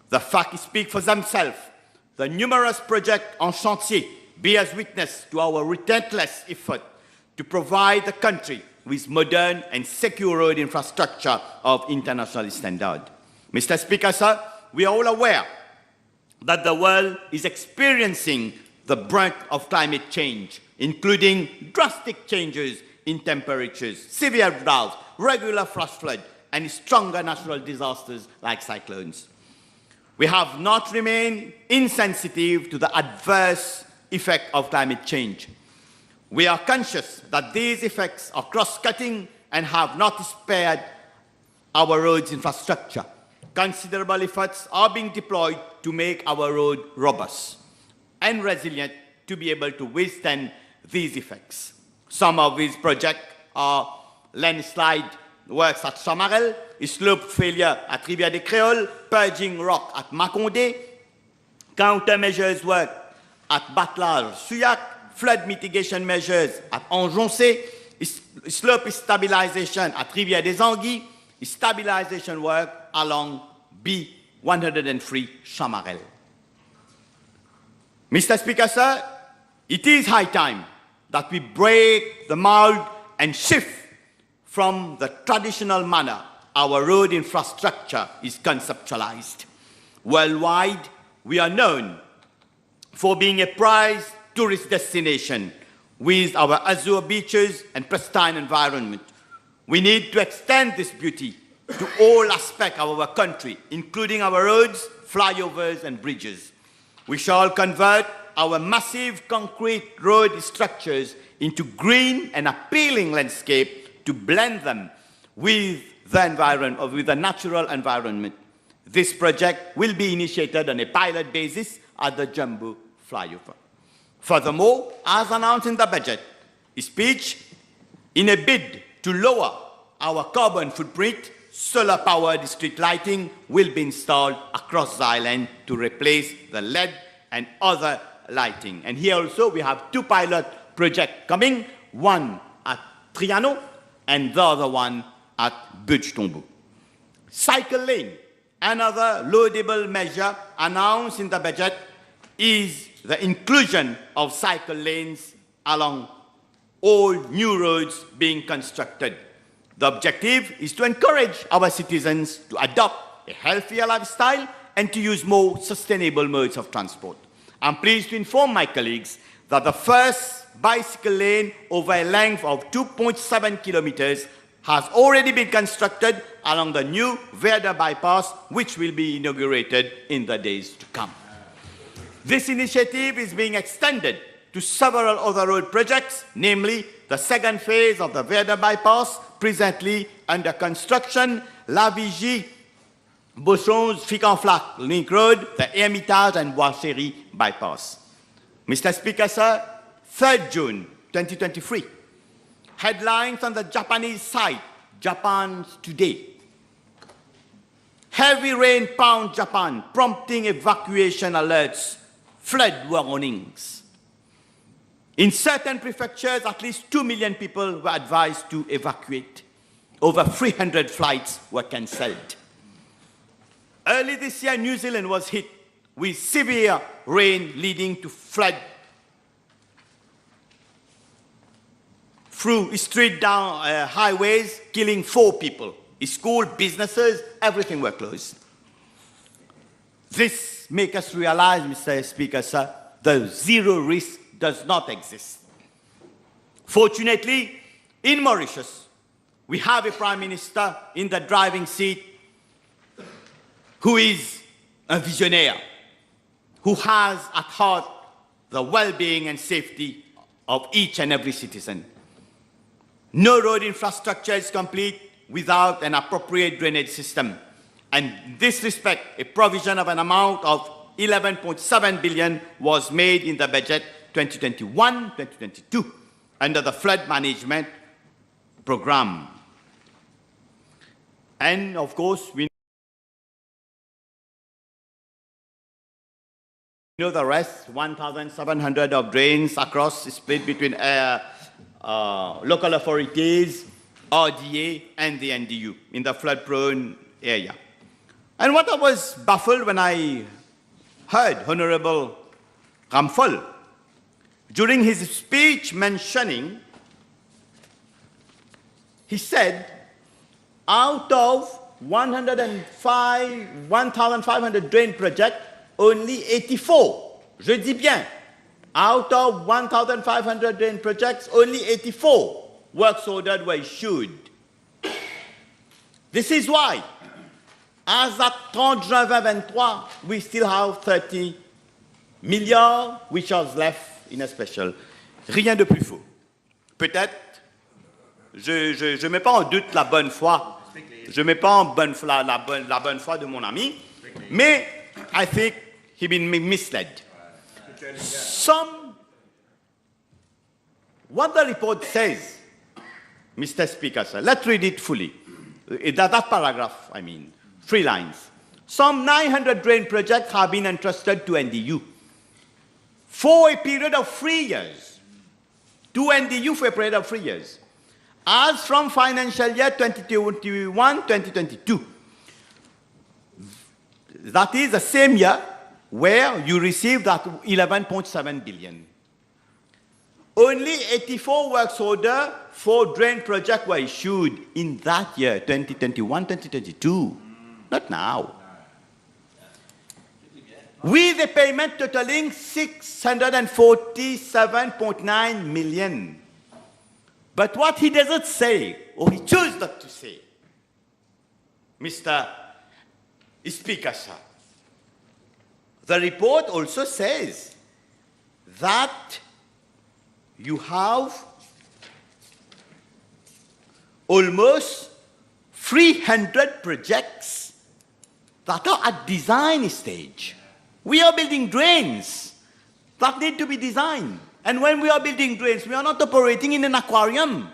The facts speak for themselves. The numerous projects en chantier bears witness to our relentless effort to provide the country with modern and secure road infrastructure of international standard. Mr. Speaker, sir, we are all aware that the world is experiencing the brunt of climate change, including drastic changes in temperatures, severe droughts, regular flash flood, and stronger natural disasters like cyclones. We have not remained insensitive to the adverse effect of climate change. We are conscious that these effects are cross-cutting and have not spared our roads infrastructure. Considerable efforts are being deployed to make our road robust and resilient to be able to withstand these effects. Some of these projects are landslide works at Chamarel, slope failure at Rivière des Créoles, purging rock at Macondé, countermeasures work at Batlage-Suyac, flood mitigation measures at Anjoncé, slope stabilization at Rivière des Anguilles, stabilization work along B103 Chamarel. Mr. Speaker, sir, it is high time that we break the mold and shift from the traditional manner our road infrastructure is conceptualized. Worldwide, we are known for being a prized tourist destination with our azure beaches and pristine environment. We need to extend this beauty to all aspects of our country, including our roads, flyovers, and bridges. We shall convert our massive concrete road structures into green and appealing landscape to blend them with the environment, with the natural environment. This project will be initiated on a pilot basis at the Jumbo flyover. Furthermore, as announced in the budget speech, in a bid to lower our carbon footprint, solar-powered street lighting will be installed across the island to replace the LED and other lighting. And here also we have two pilot projects coming, one at Triano and the other one at Budge-Tombeau. Cycle lane, another laudable measure announced in the budget, is the inclusion of cycle lanes along all new roads being constructed. The objective is to encourage our citizens to adopt a healthier lifestyle and to use more sustainable modes of transport. I'm pleased to inform my colleagues that the first bicycle lane over a length of 2.7 kilometers has already been constructed along the new Verdun bypass, which will be inaugurated in the days to come. This initiative is being extended to several other road projects, namely the second phase of the Verdun bypass, presently under construction, La Vigie, Beauchons, Ficanflac Link Road, the Hermitage and Bois-Chéry bypass. Mr. Speaker, sir, 3rd June 2023. Headlines on the Japanese side, Japan's Today. Heavy rain pounds Japan, prompting evacuation alerts, flood warnings. In certain prefectures, at least 2 million people were advised to evacuate. Over 300 flights were cancelled. Early this year, New Zealand was hit with severe rain leading to flood through street down highways, killing 4 people. School, businesses, everything were closed. This makes us realize, Mr. Speaker, sir, the zero risk does not exist. Fortunately, in Mauritius, we have a Prime Minister in the driving seat who is a visionary, who has at heart the well-being and safety of each and every citizen. No road infrastructure is complete without an appropriate drainage system. And in this respect, a provision of an amount of 11.7 billion was made in the budget 2021-2022 under the flood management program. And of course, we know the rest, 1,700 of drains across split between local authorities, RDA, and the NDU in the flood-prone area. And what I was baffled when I heard Honorable Ramphal during his speech mentioning, he said, out of 1,500 drain projects, only 84, je dis bien, out of 1,500 drain projects, only 84 works orders were issued. This is why, as at 30 juin 2023, we still have 30 milliards which are left in a special. Rien de plus faux. Peut-être, je ne mets pas en doute la bonne foi, je ne mets pas en bonne foi la bonne foi de mon ami, mais I think he's been misled. What the report says, Mr. Speaker, sir, let's read it fully. That paragraph, I mean, 3 lines. Some 900 drain projects have been entrusted to NDU for a period of 3 years. To NDU for a period of 3 years. As from financial year 2021-2022. That is the same year where you received that 11.7 billion. Only 84 works orders for drain projects were issued in that year, 2021-2022. Not now. With a payment totaling 647.9 million. But what he doesn't say, or he chose not to say, Mr. Speaker, sir, the report also says that you have almost 300 projects that are at design stage. We are building drains that need to be designed. And when we are building drains, we are not operating in an aquarium.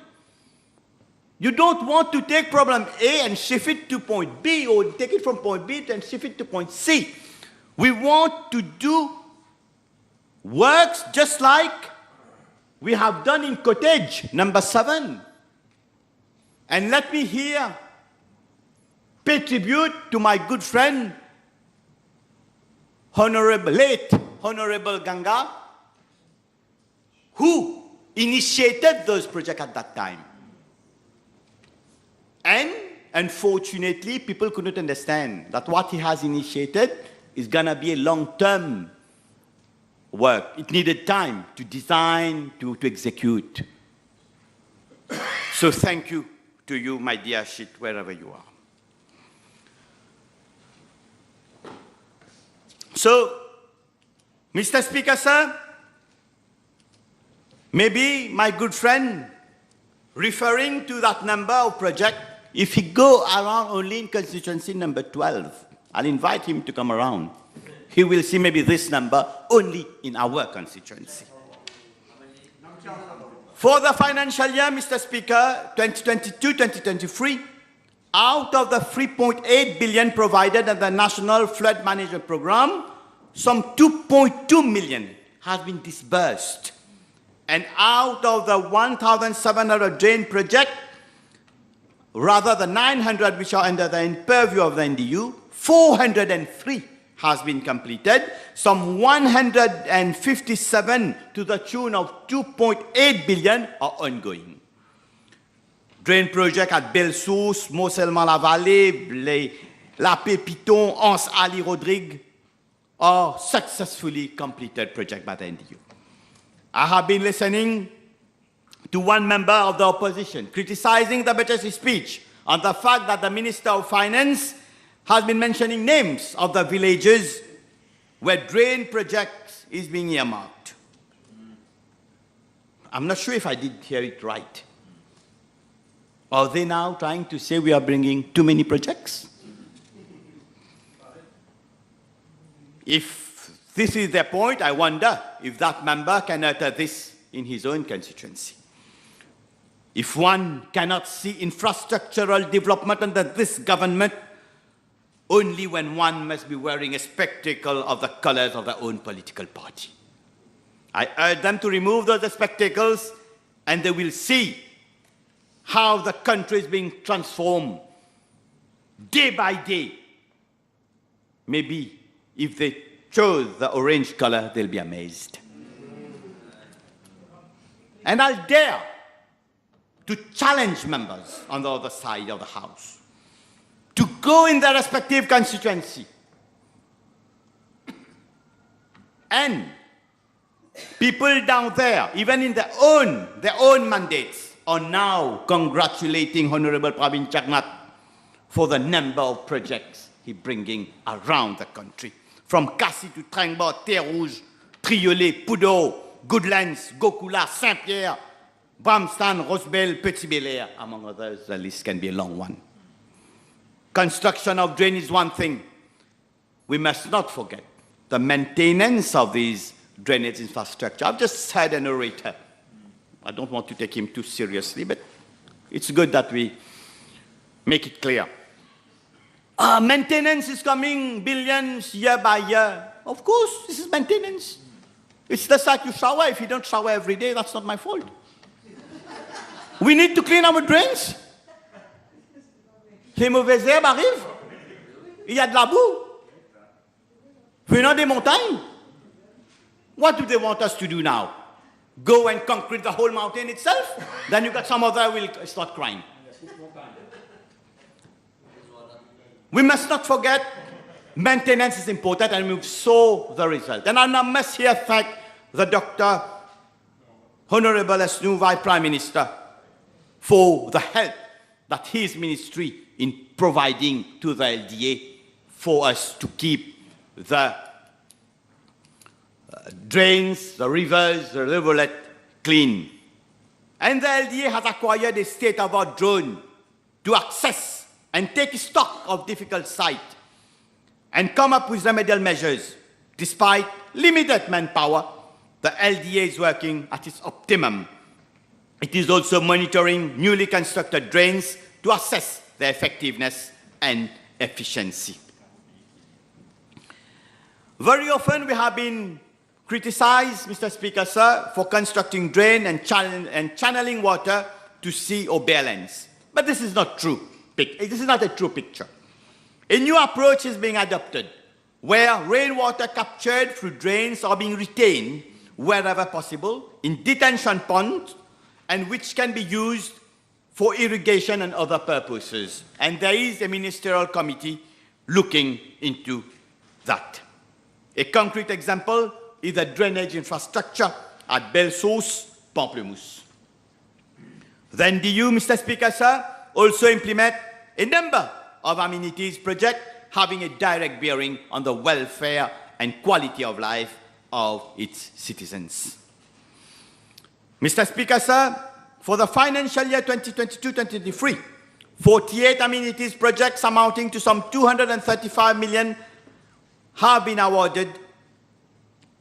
You don't want to take problem A and shift it to point B, or take it from point B and shift it to point C. We want to do works just like we have done in cottage number 7. And let me here pay tribute to my good friend, late Honorable Ganga, who initiated those projects at that time. And unfortunately, people could not understand that what he has initiated is going to be a long-term work. It needed time to design, to execute. So thank you to you, my dear Shit, wherever you are. So, Mr. Speaker, sir, maybe my good friend referring to that number of projects, if he go around only in constituency number 12, I'll invite him to come around. He will see maybe this number only in our constituency. For the financial year, Mr. Speaker, 2022-2023, out of the 3.8 billion provided under the National Flood Management Program, some 2.2 million has been disbursed. And out of the 1,700 drain project, rather the 900 which are under the purview of the NDU, 403 has been completed, some 157 to the tune of 2.8 billion are ongoing. Drain project at Belle-Source, Mont-Selman-la-Vallée, Lapé Piton, Anse Ali Rodrigue are successfully completed project by the NDU. I have been listening to one member of the opposition criticizing the budgetary speech on the fact that the Minister of Finance has been mentioning names of the villages where drain projects is being earmarked. I'm not sure if I did hear it right. Are they now trying to say we are bringing too many projects? If this is their point, I wonder if that member can utter this in his own constituency. If one cannot see infrastructural development under this government, only when one must be wearing a spectacle of the colors of their own political party. I urge them to remove those spectacles and they will see how the country is being transformed day by day. Maybe if they chose the orange color, they'll be amazed. And I'll dare to challenge members on the other side of the House to go in their respective constituency and people down there, even in their own mandates, are now congratulating Honorable Pravin Chagnat for the number of projects he's bringing around the country. From Cassis to Trengba, Terre Rouge, Triolet, Poudot, Goodlands, Gokula, Saint-Pierre, Bramstan, Rosebel, Petit Belair, among others. The list can be a long one. Construction of drain is one thing. We must not forget the maintenance of these drainage infrastructure. I've just had an orator. I don't want to take him too seriously, but it's good that we make it clear. Maintenance is coming billions year by year. Of course, this is maintenance. It's just like you shower. If you don't shower every day, that's not my fault. We need to clean our drains. Les mauvaises herbes arrivent. Il y a de la boue. Venant des montagnes. What do they want us to do now? Go and concrete the whole mountain itself? Then you got some other will start crying. We must not forget maintenance is important and we saw the result. And I must here thank the Dr. Honorable as new Vice Prime Minister for the help that his ministry in providing to the LDA for us to keep the drains, the rivers, the rivulet clean. And the LDA has acquired a state-of-the-art drone to access and take stock of difficult sites and come up with remedial measures. Despite limited manpower, the LDA is working at its optimum. It is also monitoring newly constructed drains to assess their effectiveness and efficiency. Very often we have been criticized, Mr. Speaker, sir, for constructing drain and channeling water to sea or bare lands. But this is not true. This is not a true picture. A new approach is being adopted where rainwater captured through drains are being retained wherever possible in detention ponds and which can be used for irrigation and other purposes. And there is a ministerial committee looking into that. A concrete example is the drainage infrastructure at Belle-Source, Pamplemousse. The NDU, Mr. Speaker, sir, also implement a number of amenities projects having a direct bearing on the welfare and quality of life of its citizens. Mr. Speaker, sir, for the financial year 2022-2023, 48 amenities projects amounting to some 235 million have been awarded.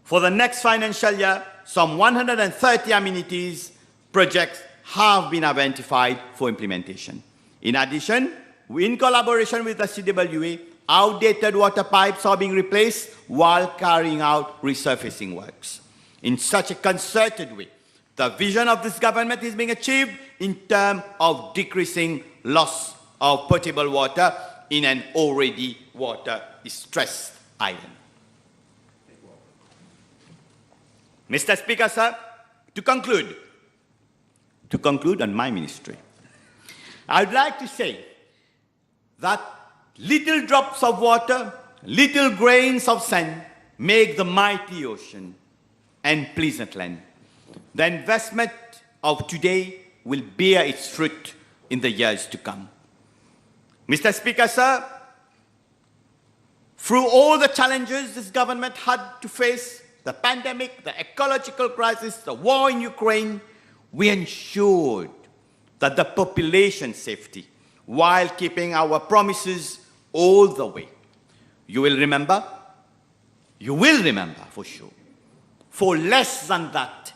For the next financial year, some 130 amenities projects have been identified for implementation. In addition, in collaboration with the CWA, outdated water pipes are being replaced while carrying out resurfacing works. In such a concerted way, the vision of this government is being achieved in terms of decreasing loss of potable water in an already water-stressed island. Mr. Speaker, sir, to conclude on my ministry, I would like to say that little drops of water, little grains of sand make the mighty ocean and pleasant land. The investment of today will bear its fruit in the years to come. Mr. Speaker, sir, through all the challenges this government had to face, the pandemic, the ecological crisis, the war in Ukraine, we ensured that the population safety while keeping our promises all the way. You will remember for sure, for less than that,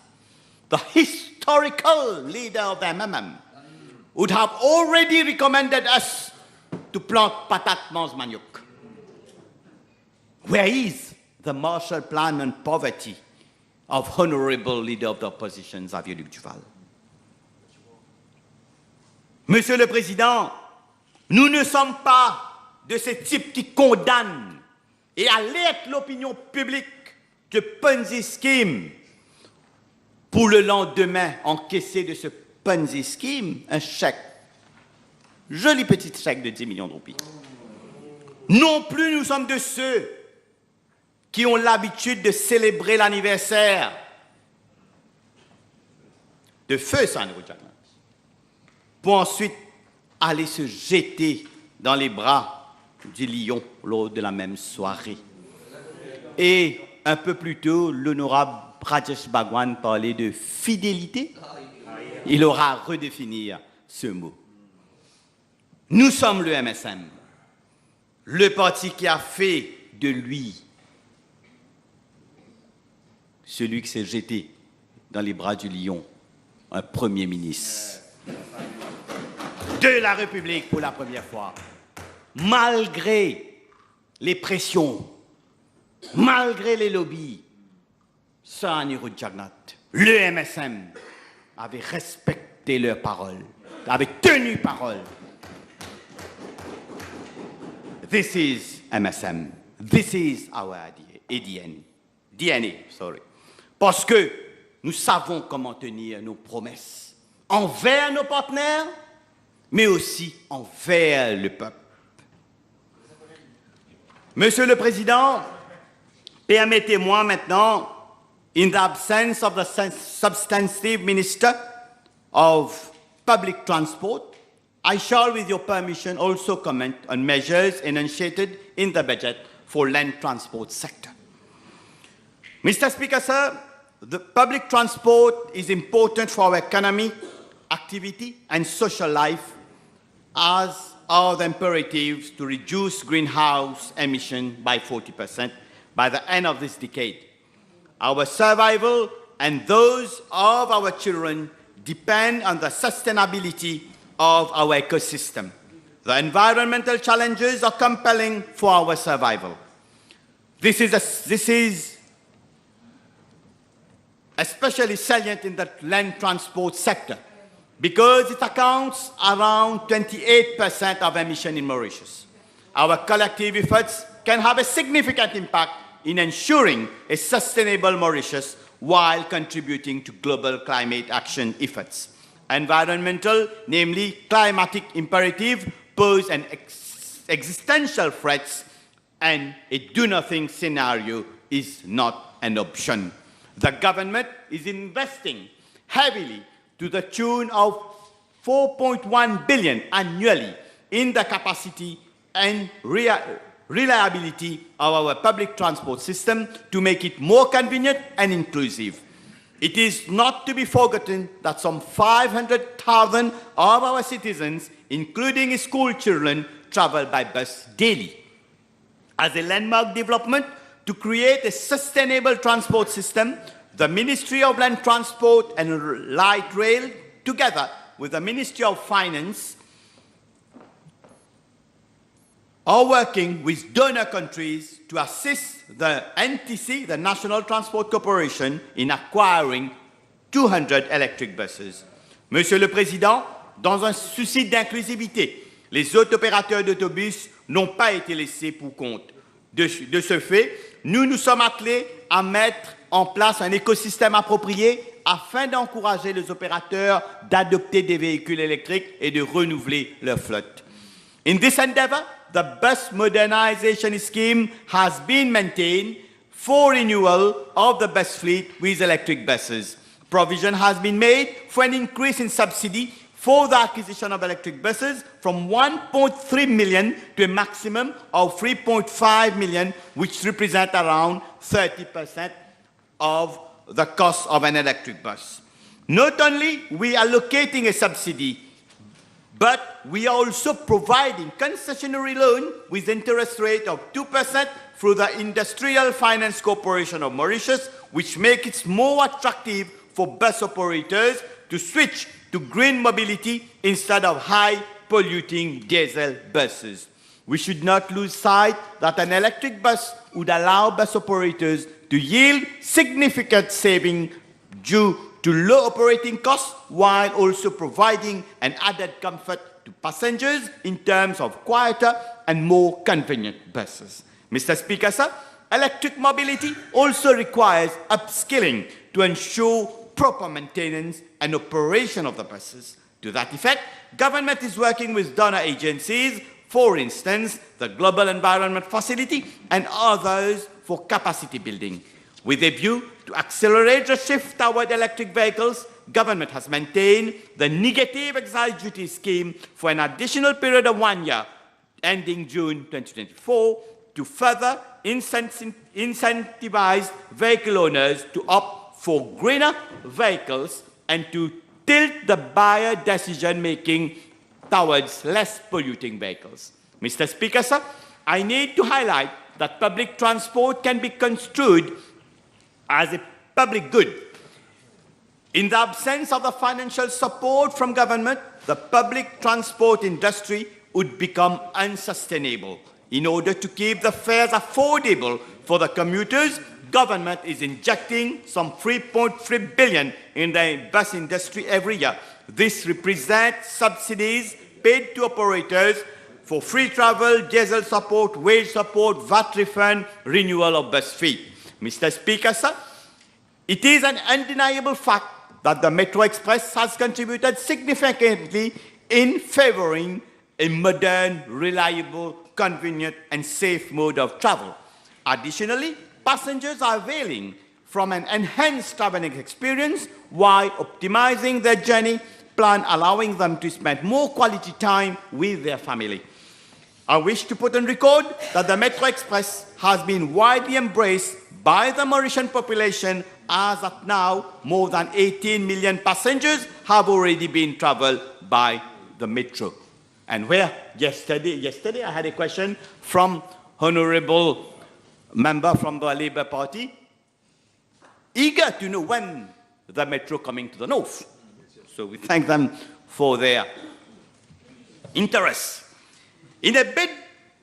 the historical leader of the MMM would have already recommended us to plant patat mans manioc. Where is the Marshall Plan on poverty of honorable leader of the opposition, Xavier Luc Duval? Monsieur le Président, nous ne sommes pas de ces types qui condamnent et alertent l'opinion publique de Ponzi scheme pour le lendemain encaisser de ce Ponzi scheme un chèque, joli petit chèque de 10 millions de roupies. Non plus nous sommes de ceux qui ont l'habitude de célébrer l'anniversaire de feu Sandro Jackman pour ensuite aller se jeter dans les bras du lion lors de la même soirée. Et un peu plus tôt, l'honorable Rajesh Bhagwan parlait de fidélité. Il aura à redéfinir ce mot. Nous sommes le MSM, le parti qui a fait de lui celui qui s'est jeté dans les bras du lion, un Premier ministre de la République pour la première fois. Malgré les pressions, malgré les lobbies, Anirudh Jagannath, le MSM, avait respecté leurs paroles, avait tenu parole. This is MSM. This is our DNA. Parce que nous savons comment tenir nos promesses envers nos partenaires, mais aussi envers le peuple. Monsieur le Président, permettez-moi maintenant, in the absence of the substantive Minister of Public Transport, I shall, with your permission, also comment on measures enunciated in the budget for land transport sector. Mr. Speaker, sir, the public transport is important for our economy, activity, and social life, as are the imperatives to reduce greenhouse emissions by 40% by the end of this decade. Our survival and those of our children depend on the sustainability of our ecosystem. The environmental challenges are compelling for our survival. This is especially salient in the land transport sector because it accounts around 28% of emissions in Mauritius. Our collective efforts can have a significant impact in ensuring a sustainable Mauritius while contributing to global climate action efforts. Environmental, namely climatic imperative, pose an existential threat, and a do-nothing scenario is not an option. The government is investing heavily to the tune of 4.1 billion annually in the capacity and reliability of our public transport system to make it more convenient and inclusive. It is not to be forgotten that some 500,000 of our citizens, including school children, travel by bus daily. As a landmark development to create a sustainable transport system, the Ministry of Land Transport and Light Rail, together with the Ministry of Finance, are working with donor countries to assist the NTC, the National Transport Corporation, in acquiring 200 electric buses. Monsieur le Président, dans un souci d'inclusivité, les autres opérateurs d'autobus n'ont pas été laissés pour compte. De ce fait, nous nous sommes attelés à mettre en place un écosystème approprié afin d'encourager les opérateurs d'adopter des véhicules électriques et de renouveler leur flotte. In this endeavor, the bus modernization scheme has been maintained for renewal of the bus fleet with electric buses. Provision has been made for an increase in subsidy for the acquisition of electric buses from 1.3 million to a maximum of 3.5 million, which represent around 30% of the cost of an electric bus. Not only we are allocating a subsidy, but we are also providing concessionary loan with interest rate of 2% through the Industrial Finance Corporation of Mauritius, which makes it more attractive for bus operators to switch to green mobility instead of high-polluting diesel buses. We should not lose sight that an electric bus would allow bus operators to yield significant savings due to low operating costs, while also providing an added comfort to passengers in terms of quieter and more convenient buses. Mr. Speaker, sir, electric mobility also requires upskilling to ensure proper maintenance and operation of the buses. To that effect, government is working with donor agencies, for instance, the Global Environment Facility and others for capacity building. With a view to accelerate the shift toward electric vehicles, government has maintained the negative excise duty scheme for an additional period of 1 year, ending June 2024, to further incentivize vehicle owners to opt for greener vehicles and to tilt the buyer decision-making towards less polluting vehicles. Mr. Speaker, sir, I need to highlight that public transport can be construed as a public good. In the absence of the financial support from government, the public transport industry would become unsustainable. In order to keep the fares affordable for the commuters, government is injecting some 3.3 billion in the bus industry every year. This represents subsidies paid to operators for free travel, diesel support, wage support, VAT refund, renewal of bus fee. Mr. Speaker, sir, it is an undeniable fact that the Metro Express has contributed significantly in favoring a modern, reliable, convenient, and safe mode of travel. Additionally, passengers are availing from an enhanced traveling experience while optimizing their journey plan, allowing them to spend more quality time with their family. I wish to put on record that the Metro Express has been widely embraced by the Mauritian population. As of now, more than 18 million passengers have already been traveled by the Metro. And where yesterday I had a question from honorable member from the Labour Party, eager to know when the Metro coming to the north. So we thank them for their interest. In a bid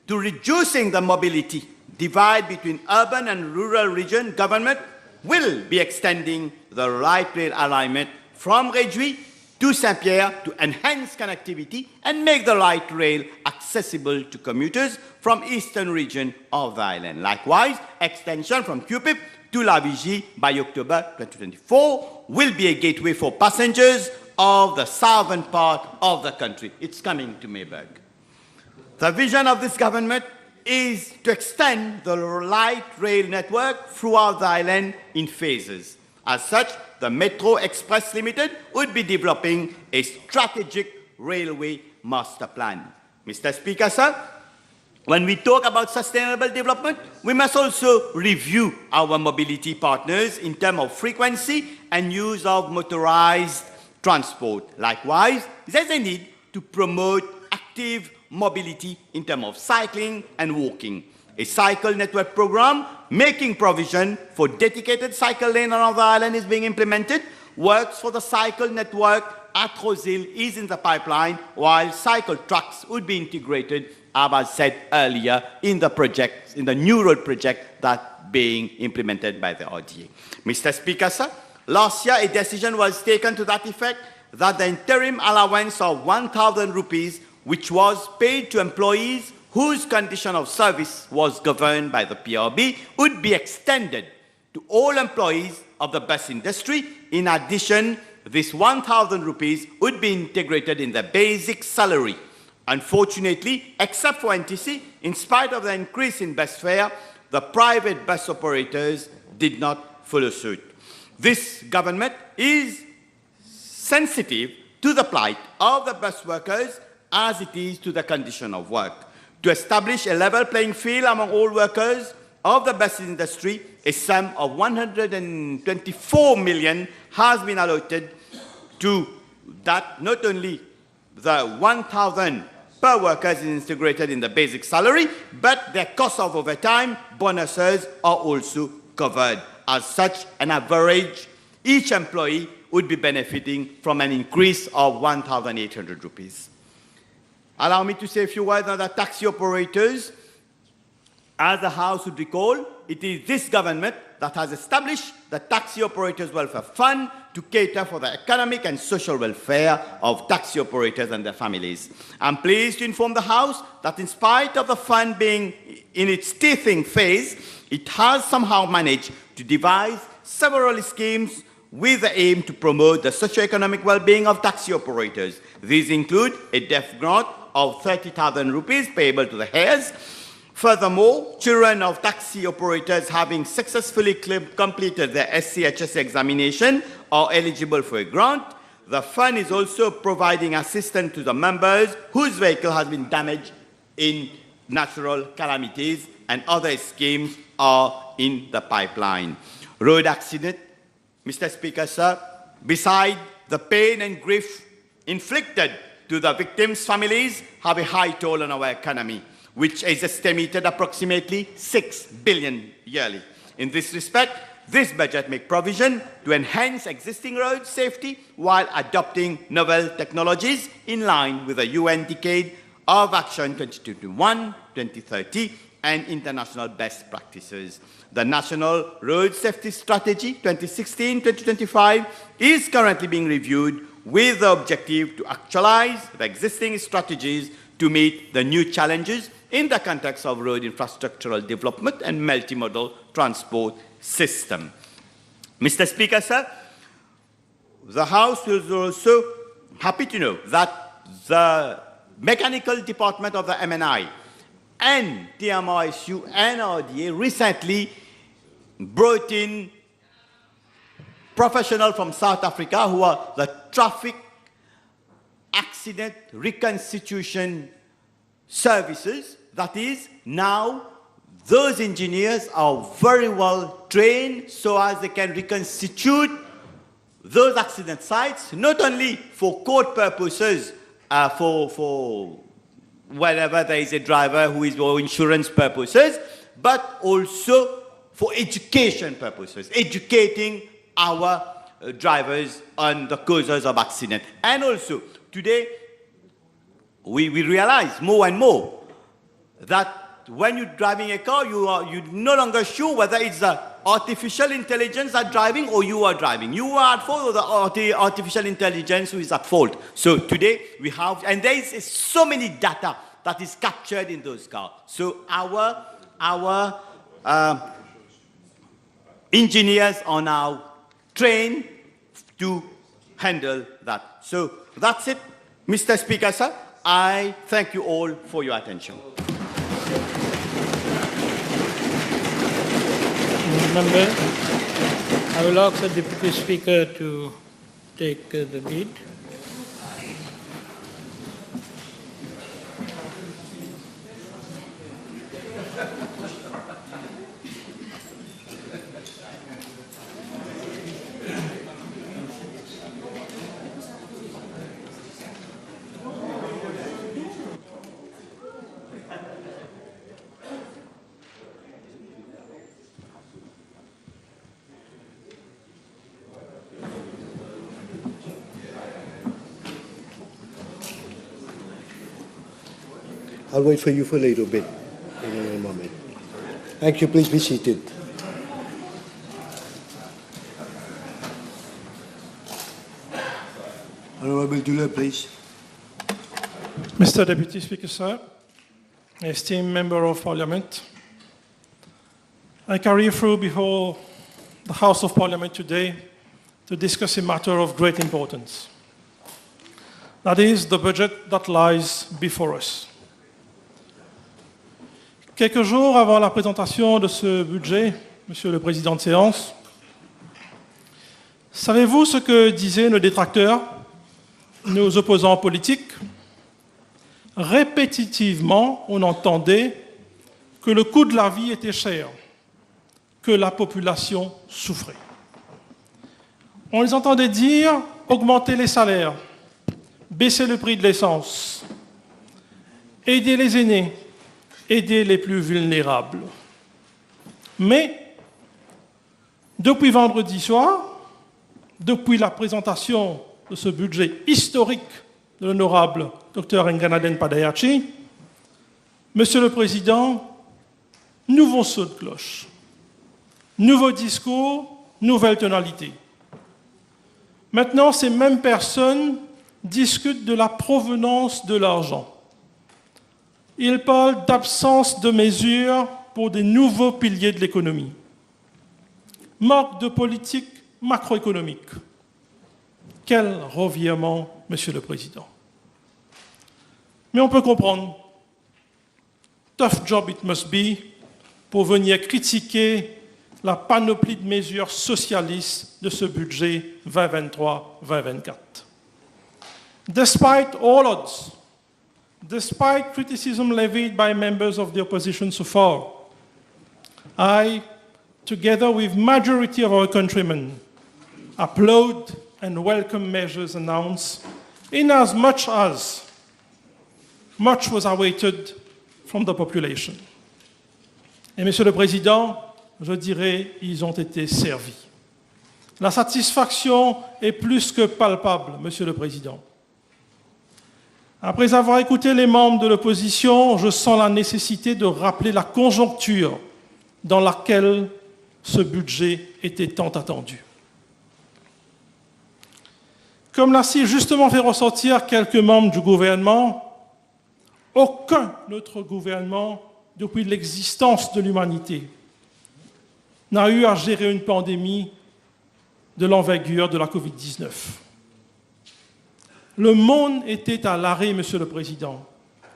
to reducing the mobility divide between urban and rural region, government will be extending the light rail alignment from Réduit to Saint-Pierre to enhance connectivity and make the light rail accessible to commuters from eastern region of the island. Likewise, extension from Cupip to La Vigie by October 2024 will be a gateway for passengers of the southern part of the country. It's coming to Mayberg. The vision of this government is to extend the light rail network throughout the island in phases. As such, the Metro Express Limited would be developing a strategic railway master plan. Mr. Speaker, sir, When we talk about sustainable development, we must also review our mobility partners in terms of frequency and use of motorized transport. Likewise, there's a need to promote active mobility in terms of cycling and walking. A cycle network program making provision for dedicated cycle lane around the island is being implemented. Works for the cycle network at Rosil is in the pipeline, while cycle trucks would be integrated, as I said earlier, in the project, in the new road project that being implemented by the RDA. Mr. Speaker, sir, last year a decision was taken to that effect that the interim allowance of 1,000 rupees, which was paid to employees whose condition of service was governed by the PRB, would be extended to all employees of the bus industry. In addition, this 1,000 rupees would be integrated in the basic salary. Unfortunately, except for NTC, in spite of the increase in bus fare, the private bus operators did not follow suit. This government is sensitive to the plight of the bus workers as it is to the condition of work. To establish a level playing field among all workers of the bus industry, a sum of 124 million has been allotted to that. Not only the 1,000 per worker is integrated in the basic salary, but their cost of overtime bonuses are also covered. As such, an average, each employee would be benefiting from an increase of 1,800 rupees. Allow me to say a few words on the taxi operators. As the House would recall, it is this government that has established the Taxi Operators Welfare Fund to cater for the economic and social welfare of taxi operators and their families. I'm pleased to inform the House that in spite of the fund being in its teething phase, it has somehow managed to devise several schemes with the aim to promote the socio-economic well-being of taxi operators. These include a deaf grant of 30,000 rupees payable to the heirs. Furthermore, children of taxi operators having successfully completed their SCHS examination are eligible for a grant. The fund is also providing assistance to the members whose vehicle has been damaged in natural calamities, and other schemes are in the pipeline. Road accident, Mr. Speaker, sir, beside the pain and grief inflicted to the victims' families, have a high toll on our economy, which is estimated approximately 6 billion yearly. In this respect, this budget makes provision to enhance existing road safety while adopting novel technologies in line with the UN Decade of Action 2021-2030 and international best practices. The National Road Safety Strategy 2016-2025 is currently being reviewed with the objective to actualize the existing strategies to meet the new challenges in the context of road infrastructural development and multimodal transport system. Mr. Speaker, sir, the House is also happy to know that the mechanical department of the MNI and TMRSU and RDA recently brought in professionals from South Africa who are the traffic accident reconstitution services. That is, now those engineers are very well trained so as they can reconstitute those accident sites, not only for court purposes, for whenever there is a driver who is for insurance purposes, but also for education purposes, educating our drivers on the causes of accident. And also, today, we realize more and more that when you're driving a car, you're no longer sure whether it's the artificial intelligence that's driving or you are driving. You are at fault or the artificial intelligence who is at fault. So today we have, and there is so many data that is captured in those cars. So our engineers are now trained to handle that. So that's it, Mr. Speaker, sir. I thank you all for your attention. Members, I will ask the Deputy Speaker to take the lead. I'll wait for you for a little bit in a moment. Thank you. Please be seated. Honorable Dula, please. Mr. Deputy Speaker, sir, esteemed Member of Parliament, I carry through before the House of Parliament today to discuss a matter of great importance. That is the budget that lies before us. Quelques jours avant la présentation de ce budget, Monsieur le Président de séance, savez-vous ce que disaient nos détracteurs, nos opposants politiques? Répétitivement, on entendait que le coût de la vie était cher, que la population souffrait. On les entendait dire augmenter les salaires, baisser le prix de l'essence, aider les aînés, aider les plus vulnérables. Mais, depuis vendredi soir, depuis la présentation de ce budget historique de l'honorable Dr Nganaden Padayachi, Monsieur le Président, nouveau saut de cloche, nouveau discours, nouvelle tonalité. Maintenant, ces mêmes personnes discutent de la provenance de l'argent. Ils parlent d'absence de mesures pour des nouveaux piliers de l'économie. Manque de politique macroéconomique. Quel revirement, Monsieur le Président. Mais on peut comprendre. Tough job it must be pour venir critiquer la panoplie de mesures socialistes de ce budget 2023-2024. Despite all odds, despite criticism levied by members of the opposition so far, I, together with majority of our countrymen, applaud and welcome measures announced in as much was awaited from the population. Et Monsieur le Président, je dirais, ils ont été servis. La satisfaction est plus que palpable, Monsieur le Président. Après avoir écouté les membres de l'opposition, je sens la nécessité de rappeler la conjoncture dans laquelle ce budget était tant attendu. Comme l'a si justement fait ressortir quelques membres du gouvernement, aucun autre gouvernement, depuis l'existence de l'humanité, n'a eu à gérer une pandémie de l'envergure de la Covid-19. Le monde était à l'arrêt, Monsieur le Président.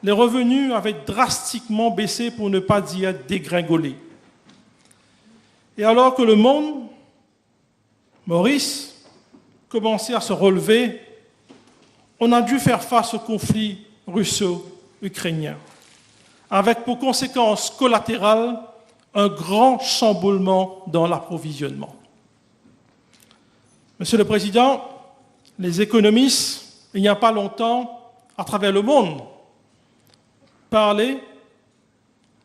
Les revenus avaient drastiquement baissé, pour ne pas dire dégringolé. Et alors que le monde, Maurice, commençait à se relever, on a dû faire face au conflit russo-ukrainien, avec pour conséquence collatérale un grand chamboulement dans l'approvisionnement. Monsieur le Président, les économistes, il n'y a pas longtemps, à travers le monde, parlaient,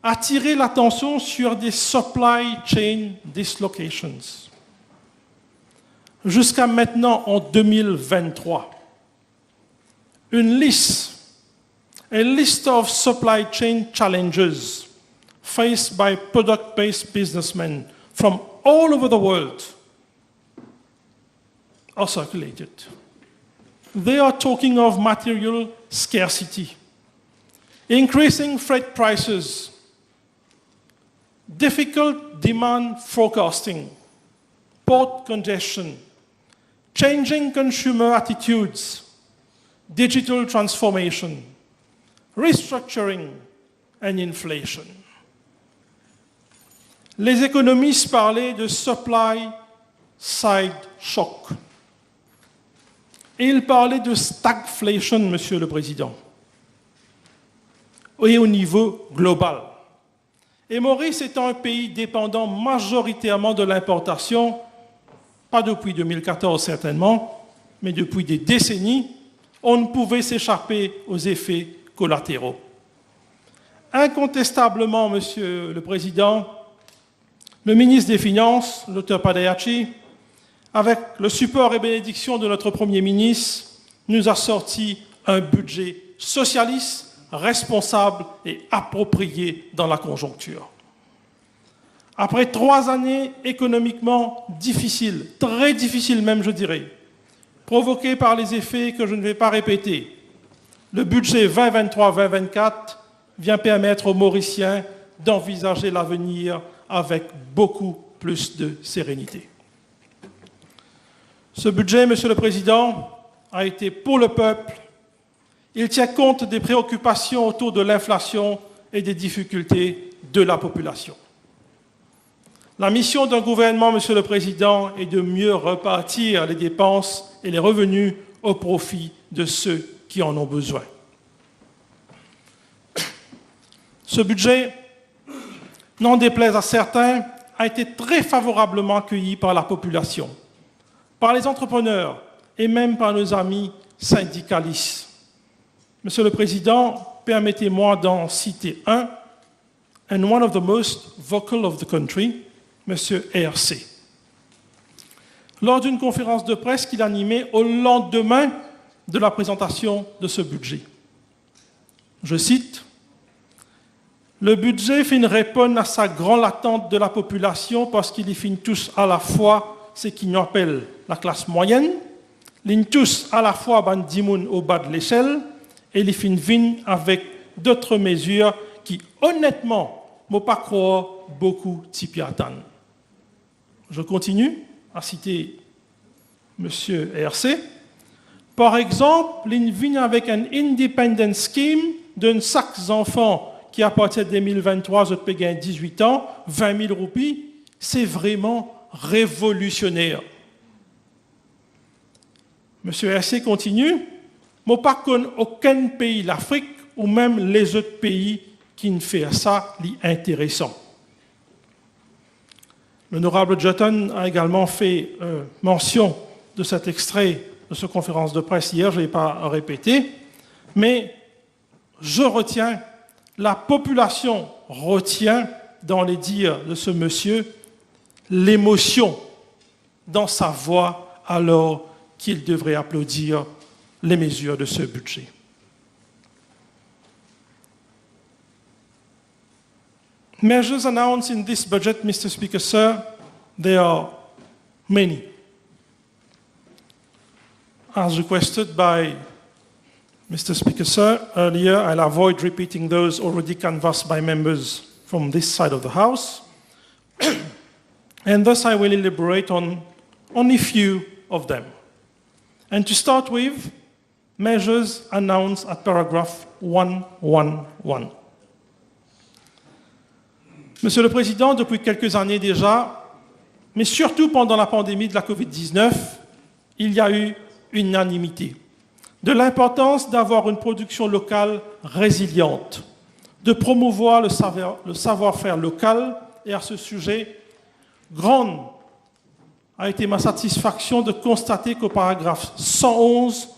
attirer l'attention sur des supply chain dislocations. Jusqu'à maintenant, en 2023, a list of supply chain challenges faced by product-based businessmen from all over the world are circulated. They are talking of material scarcity, increasing freight prices, difficult demand forecasting, port congestion, changing consumer attitudes, digital transformation, restructuring and inflation. Les économistes parlaient de supply side shock. Et ils parlaient de stagflation, Monsieur le Président, et au niveau global. Et Maurice étant un pays dépendant majoritairement de l'importation, pas depuis 2014 certainement, mais depuis des décennies, on ne pouvait s'échapper aux effets collatéraux. Incontestablement, Monsieur le Président, le ministre des Finances, le Dr Padayachi, avec le support et bénédiction de notre Premier ministre, nous a sorti un budget socialiste, responsable et approprié dans la conjoncture. Après 3 années économiquement difficiles, très difficiles même je dirais, provoquées par les effets que je ne vais pas répéter, le budget 2023-2024 vient permettre aux Mauriciens d'envisager l'avenir avec beaucoup plus de sérénité. Ce budget, Monsieur le Président, a été pour le peuple. Il tient compte des préoccupations autour de l'inflation et des difficultés de la population. La mission d'un gouvernement, Monsieur le Président, est de mieux repartir les dépenses et les revenus au profit de ceux qui en ont besoin. Ce budget, n'en déplaise à certains, a été très favorablement accueilli par la population, par les entrepreneurs et même par nos amis syndicalistes. Monsieur le Président, permettez-moi d'en citer un, and one of the most vocal of the country, Monsieur ERC. Lors d'une conférence de presse qu'il animait au lendemain de la présentation de ce budget. Je cite, « Le budget fin répondre à sa grande attente de la population parce qu'il y fin tous à la fois ce qu'il nous appelle la classe moyenne, ils tous à la fois bandimoun au bas de l'échelle, et ils fin vin avec d'autres mesures qui, honnêtement, ne m'ont pas croire beaucoup tipiatan. » Je continue à citer M. ERC. Par exemple, ils viennent avec un independent scheme d'un sac d'enfants qui, à partir de 2023, je paye 18 ans, 20 000 roupies, c'est vraiment révolutionnaire. M. ERC continue. Je ne connais aucun pays d'Afrique ou même les autres pays qui ne font ça l'intéressant. L'honorable Jutton a également fait mention de cet extrait de cette conférence de presse hier, je ne vais pas répéter, mais je retiens, la population retient dans les dires de ce monsieur l'émotion dans sa voix alors qu'il devrait applaudir les mesures de ce budget. Measures announced in this budget, Mr. Speaker, sir, there are many. As requested by Mr. Speaker, sir, earlier, I'll avoid repeating those already canvassed by members from this side of the House, and thus I will elaborate on only a few of them. And to start with, measures announced at paragraph 111. Monsieur le Président, depuis quelques années déjà, mais surtout pendant la pandémie de la Covid-19, il y a eu unanimité de l'importance d'avoir une production locale résiliente, de promouvoir le savoir-faire local, et à ce sujet, grande a été ma satisfaction de constater qu'au paragraphe 111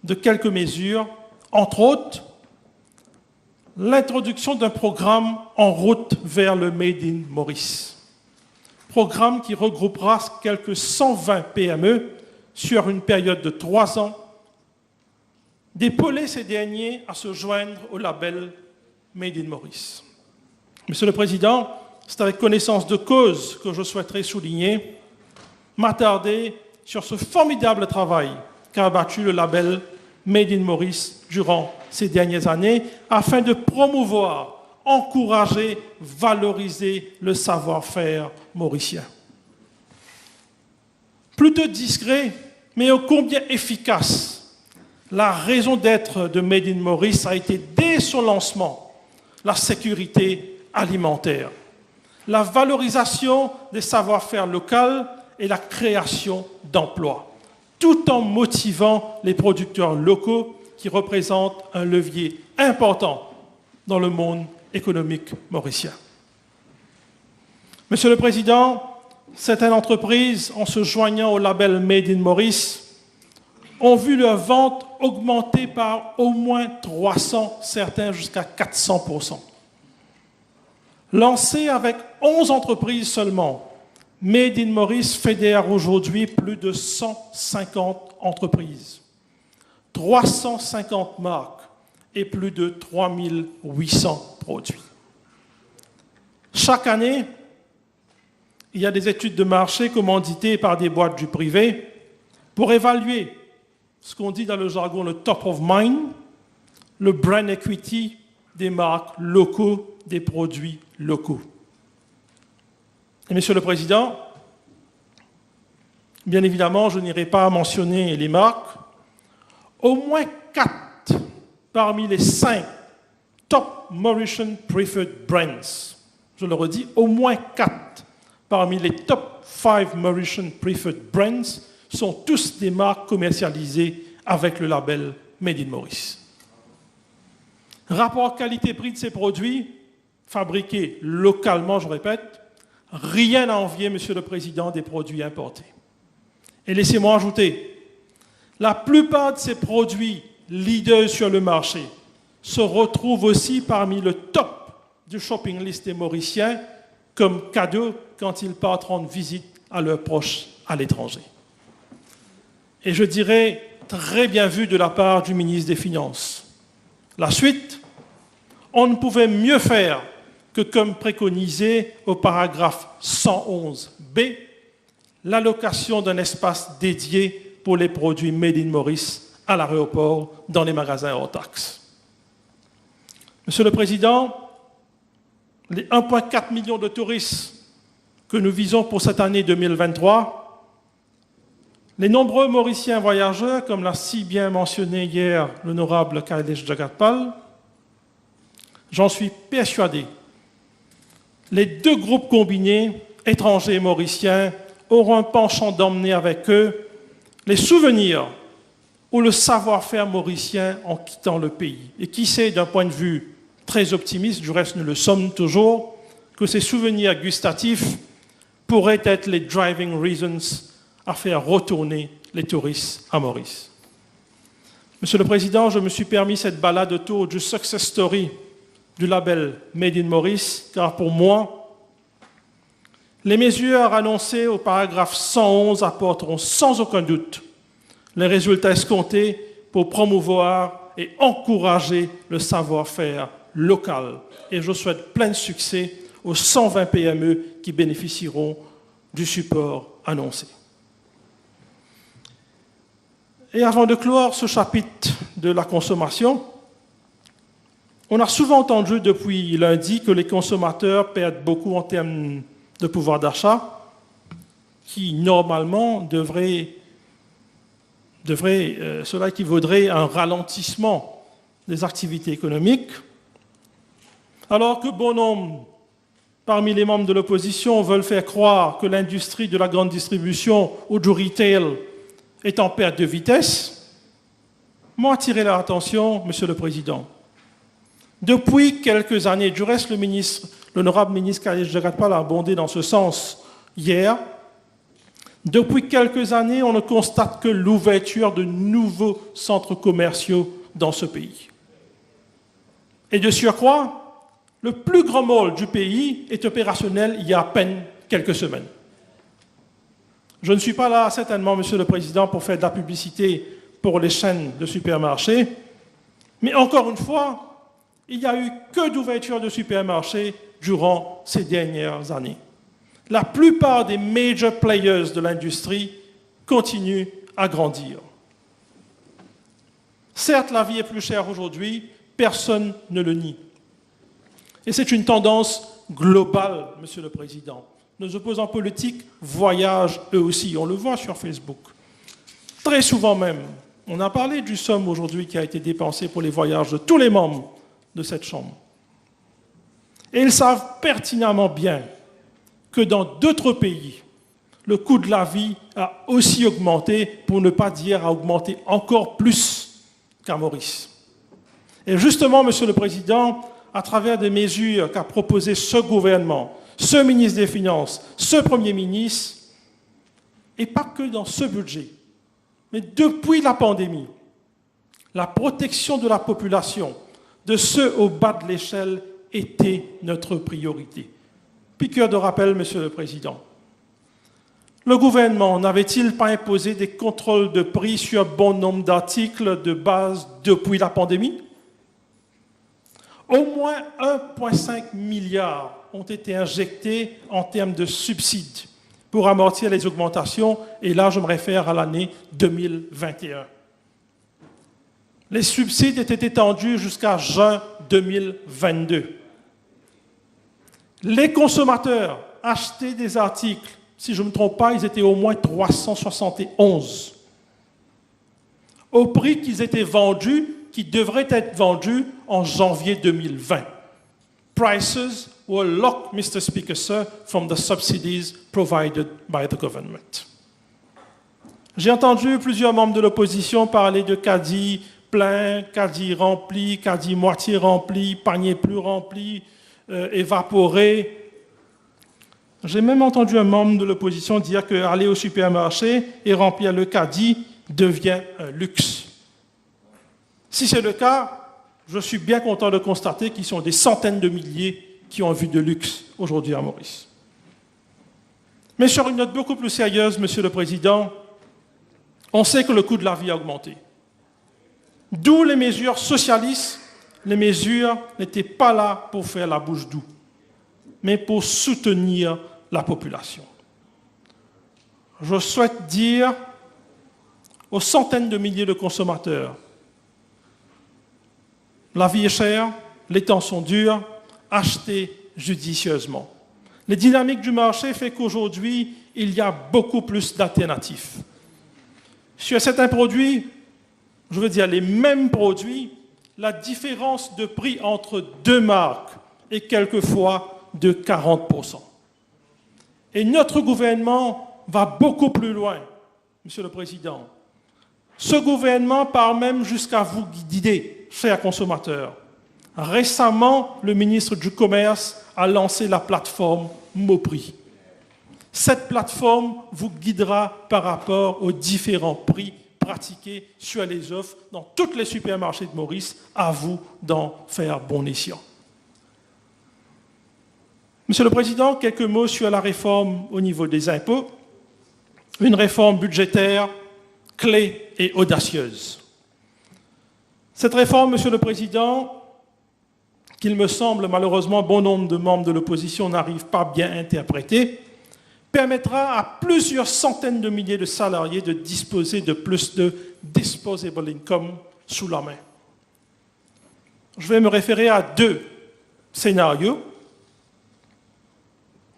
de quelques mesures, entre autres, l'introduction d'un programme en route vers le Made in Maurice. Programme qui regroupera quelques 120 PME sur une période de 3 ans, d'épauler ces derniers à se joindre au label Made in Maurice. Monsieur le Président, c'est avec connaissance de cause que je souhaiterais souligner, m'attarder sur ce formidable travail qu'a abattu le label Made in Maurice durant ces dernières années, afin de promouvoir, encourager, valoriser le savoir-faire mauricien. Plutôt discret, mais ô combien efficace, la raison d'être de Made in Maurice a été, dès son lancement, la sécurité alimentaire, la valorisation des savoir-faire locaux et la création d'emplois, tout en motivant les producteurs locaux qui représentent un levier important dans le monde économique mauricien. Monsieur le Président, certaines entreprises, en se joignant au label Made in Maurice, ont vu leurs ventes augmenter par au moins 300, certains jusqu'à 400%. Lancé avec 11 entreprises seulement, Made in Maurice fédère aujourd'hui plus de 150 entreprises, 350 marques et plus de 3 800 produits. Chaque année, il y a des études de marché commanditées par des boîtes du privé pour évaluer ce qu'on dit dans le jargon le top of mind, le brand equity des marques locaux, des produits locaux. Et Monsieur le Président, bien évidemment, je n'irai pas mentionner les marques. Au moins 4 parmi les 5 top Mauritian Preferred Brands, je le redis, au moins 4 parmi les top 5 Mauritian Preferred Brands sont tous des marques commercialisées avec le label Made in Maurice. Rapport qualité-prix de ces produits, fabriqués localement, je répète, rien à envier, Monsieur le Président, des produits importés. Et laissez-moi ajouter, la plupart de ces produits leaders sur le marché se retrouvent aussi parmi le top du shopping list des Mauriciens comme cadeau quand ils partent rendre visite à leurs proches à l'étranger. Et je dirais très bien vu de la part du ministre des Finances. La suite, on ne pouvait mieux faire que, comme préconisé au paragraphe 111b, l'allocation d'un espace dédié pour les produits Made in Maurice à l'aéroport dans les magasins hors taxes. Monsieur le Président, les 1,4 million de touristes que nous visons pour cette année 2023, les nombreux Mauriciens voyageurs, comme l'a si bien mentionné hier l'honorable Kailesh Jagatpal, j'en suis persuadé, les deux groupes combinés, étrangers et mauriciens, auront un penchant d'emmener avec eux les souvenirs ou le savoir-faire mauricien en quittant le pays. Et qui sait, d'un point de vue très optimiste, du reste nous le sommes toujours, que ces souvenirs gustatifs pourraient être les driving reasons à faire retourner les touristes à Maurice. Monsieur le Président, je me suis permis cette balade autour du success story du label Made in Maurice, car pour moi, les mesures annoncées au paragraphe 111 apporteront sans aucun doute les résultats escomptés pour promouvoir et encourager le savoir-faire local. Et je souhaite plein succès aux 120 PME qui bénéficieront du support annoncé. Et avant de clore ce chapitre de la consommation, on a souvent entendu depuis lundi que les consommateurs perdent beaucoup en termes de pouvoir d'achat, qui normalement cela équivaudrait à un ralentissement des activités économiques, alors que bon nombre parmi les membres de l'opposition veulent faire croire que l'industrie de la grande distribution ou du retail est en perte de vitesse. Moi, attirer leur attention, Monsieur le Président. Depuis quelques années, du reste, l'honorable ministre Kailesh Jagatpal a abondé dans ce sens hier. Depuis quelques années, on ne constate que l'ouverture de nouveaux centres commerciaux dans ce pays. Et de surcroît, le plus grand mall du pays est opérationnel il y a à peine quelques semaines. Je ne suis pas là, certainement, Monsieur le Président, pour faire de la publicité pour les chaînes de supermarchés, mais encore une fois, il n'y a eu que d'ouverture de supermarchés durant ces dernières années. La plupart des major players de l'industrie continuent à grandir. Certes, la vie est plus chère aujourd'hui, personne ne le nie. Et c'est une tendance globale, Monsieur le Président. Nos opposants politiques voyagent eux aussi, on le voit sur Facebook. Très souvent même, on a parlé du somme aujourd'hui qui a été dépensé pour les voyages de tous les membres de cette Chambre. Et ils savent pertinemment bien que dans d'autres pays, le coût de la vie a aussi augmenté, pour ne pas dire a augmenté encore plus qu'à Maurice. Et justement, Monsieur le Président, à travers des mesures qu'a proposées ce gouvernement, ce ministre des Finances, ce Premier ministre, et pas que dans ce budget, mais depuis la pandémie, la protection de la population, de ceux au bas de l'échelle, était notre priorité. Piqûre de rappel, Monsieur le Président. Le gouvernement n'avait-il pas imposé des contrôles de prix sur bon nombre d'articles de base depuis la pandémie? Au moins 1,5 milliard ont été injectés en termes de subsides pour amortir les augmentations, et là je me réfère à l'année 2021. Les subsides étaient étendus jusqu'à juin 2022. Les consommateurs achetaient des articles, si je ne me trompe pas, ils étaient au moins 371, au prix qu'ils étaient vendus, qui devraient être vendus en janvier 2020. Prices were locked, Mr. Speaker, sir, from the subsidies provided by the government. J'ai entendu plusieurs membres de l'opposition parler de caddies pleins, caddies remplis, caddies moitié remplis, paniers plus remplis, évaporés. J'ai même entendu un membre de l'opposition dire qu'aller au supermarché et remplir le caddie devient un luxe. Si c'est le cas, je suis bien content de constater qu'ils sont des centaines de milliers qui ont vu de luxe aujourd'hui à Maurice. Mais sur une note beaucoup plus sérieuse, Monsieur le Président, on sait que le coût de la vie a augmenté. D'où les mesures socialistes, les mesures n'étaient pas là pour faire la bouche douce, mais pour soutenir la population. Je souhaite dire aux centaines de milliers de consommateurs, la vie est chère, les temps sont durs, achetez judicieusement. Les dynamiques du marché font qu'aujourd'hui, il y a beaucoup plus d'alternatives. Sur certains produits, je veux dire les mêmes produits, la différence de prix entre deux marques est quelquefois de 40%. Et notre gouvernement va beaucoup plus loin, Monsieur le Président. Ce gouvernement part même jusqu'à vous guider, chers consommateurs. Récemment, le ministre du Commerce a lancé la plateforme Moprix. Cette plateforme vous guidera par rapport aux différents prix pratiqués sur les offres dans tous les supermarchés de Maurice. À vous d'en faire bon escient. Monsieur le Président, quelques mots sur la réforme au niveau des impôts. Une réforme budgétaire clé et audacieuse. Cette réforme, Monsieur le Président, qu'il me semble malheureusement bon nombre de membres de l'opposition n'arrivent pas bien à interpréter, permettra à plusieurs centaines de milliers de salariés de disposer de plus de disposable income sous la main. Je vais me référer à deux scénarios.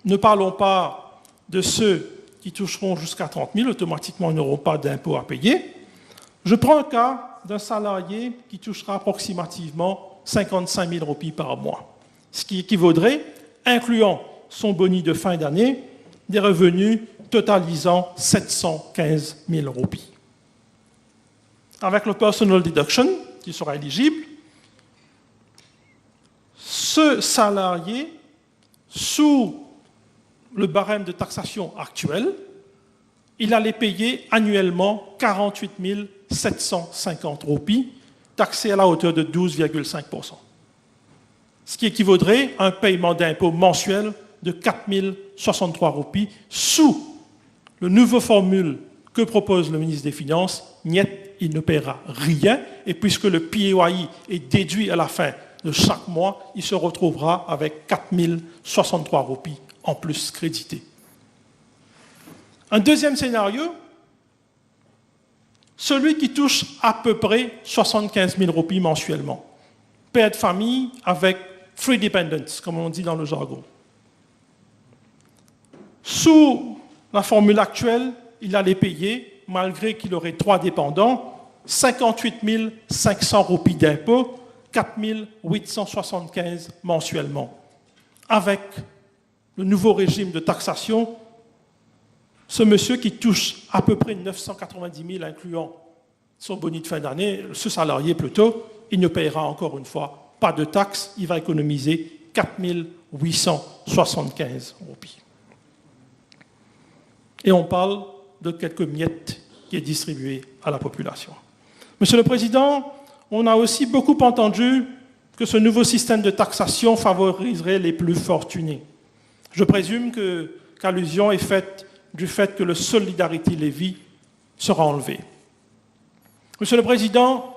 Ne parlons pas de ceux qui toucheront jusqu'à 30 000, automatiquement ils n'auront pas d'impôt à payer. Je prends un cas d'un salarié qui touchera approximativement 55 000 roupies par mois, ce qui équivaudrait, incluant son boni de fin d'année, des revenus totalisant 715 000 roupies. Avec le personal deduction, qui sera éligible, ce salarié, sous le barème de taxation actuel, il allait payer annuellement 48 750 roupies, taxées à la hauteur de 12,5%. Ce qui équivaudrait à un paiement d'impôt mensuel de 4 063 roupies sous le nouveau formule que propose le ministre des Finances. Niet, il ne paiera rien, et puisque le PAYE est déduit à la fin de chaque mois, il se retrouvera avec 4 063 roupies en plus crédité. Un deuxième scénario, celui qui touche à peu près 75 000 roupies mensuellement. Père de famille avec free dependents, comme on dit dans le jargon. Sous la formule actuelle, il allait payer, malgré qu'il aurait 3 dépendants, 58 500 roupies d'impôt, 4 875 mensuellement. Avec le nouveau régime de taxation, ce monsieur qui touche à peu près 990 000, incluant son boni de fin d'année, ce salarié plutôt, il ne paiera encore une fois pas de taxes, il va économiser 4 875 roupies. Et on parle de quelques miettes qui est distribuées à la population. Monsieur le Président, on a aussi beaucoup entendu que ce nouveau système de taxation favoriserait les plus fortunés. Je présume qu'allusion est faite du fait que le Solidarity Levy sera enlevé. Monsieur le Président,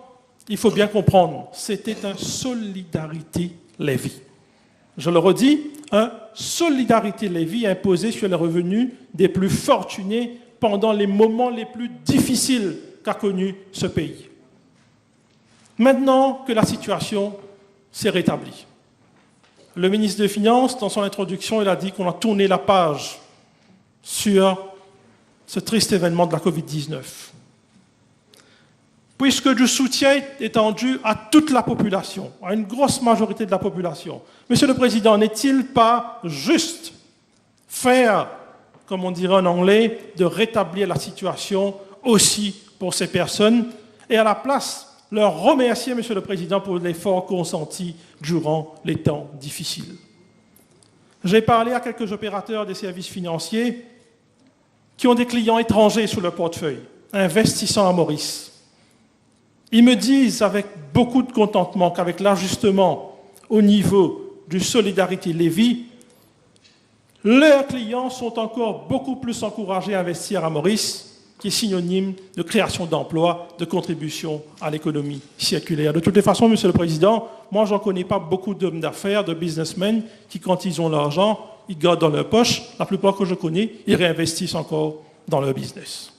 il faut bien comprendre, c'était un Solidarity levy. Je le redis, un solidarité levy imposé sur les revenus des plus fortunés pendant les moments les plus difficiles qu'a connu ce pays. Maintenant que la situation s'est rétablie, le ministre des Finances, dans son introduction, il a dit qu'on a tourné la page sur ce triste événement de la Covid-19. Puisque du soutien est étendu à toute la population, à une grosse majorité de la population, Monsieur le Président, n'est-il pas juste faire, comme on dirait en anglais, de rétablir la situation aussi pour ces personnes et à la place leur remercier, Monsieur le Président, pour l'effort consenti durant les temps difficiles. J'ai parlé à quelques opérateurs des services financiers qui ont des clients étrangers sous leur portefeuille, investissant à Maurice. Ils me disent avec beaucoup de contentement qu'avec l'ajustement au niveau du Solidarity Levy, leurs clients sont encore beaucoup plus encouragés à investir à Maurice, qui est synonyme de création d'emplois, de contribution à l'économie circulaire. De toutes les façons, Monsieur le Président, moi, je n'en connais pas beaucoup d'hommes d'affaires, de businessmen, qui, quand ils ont l'argent, ils gardent dans leur poche. La plupart que je connais, ils réinvestissent encore dans leur business.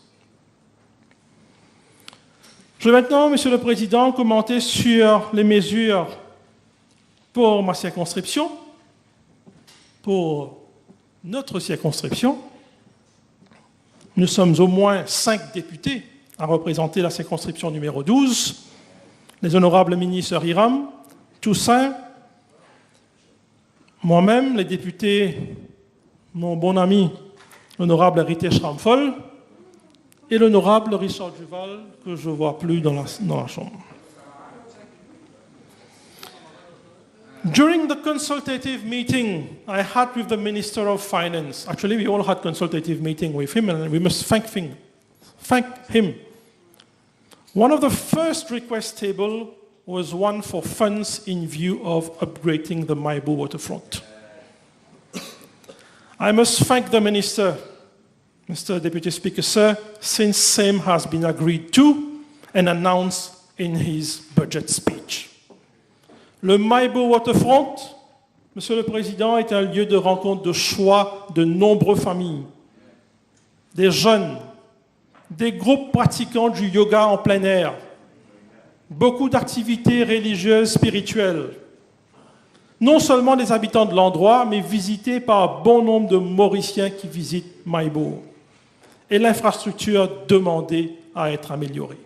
Je vais maintenant, Monsieur le Président, commenter sur les mesures pour ma circonscription, pour notre circonscription. Nous sommes au moins 5 députés à représenter la circonscription numéro 12, les honorables ministres Hiram, Toussaint, moi-même, les députés, mon bon ami, l'honorable Héritier Schramfol, et l'honorable Richard Duval, que je ne vois plus dans la chambre. During the consultative meeting I had with the Minister of Finance, actually we all had consultative meeting with him and we must thank him. One of the first request table was one for funds in view of upgrading the Maibo waterfront. I must thank the Minister, Mr. Deputy Speaker, sir, since same has been agreed to and announced in his budget speech. Le Maibo Waterfront, Monsieur le Président, est un lieu de rencontre de choix de nombreuses familles, des jeunes, des groupes pratiquants du yoga en plein air, beaucoup d'activités religieuses, spirituelles. Non seulement des habitants de l'endroit, mais visités par bon nombre de Mauriciens qui visitent Maibo. Et l'infrastructure demandée à être améliorée.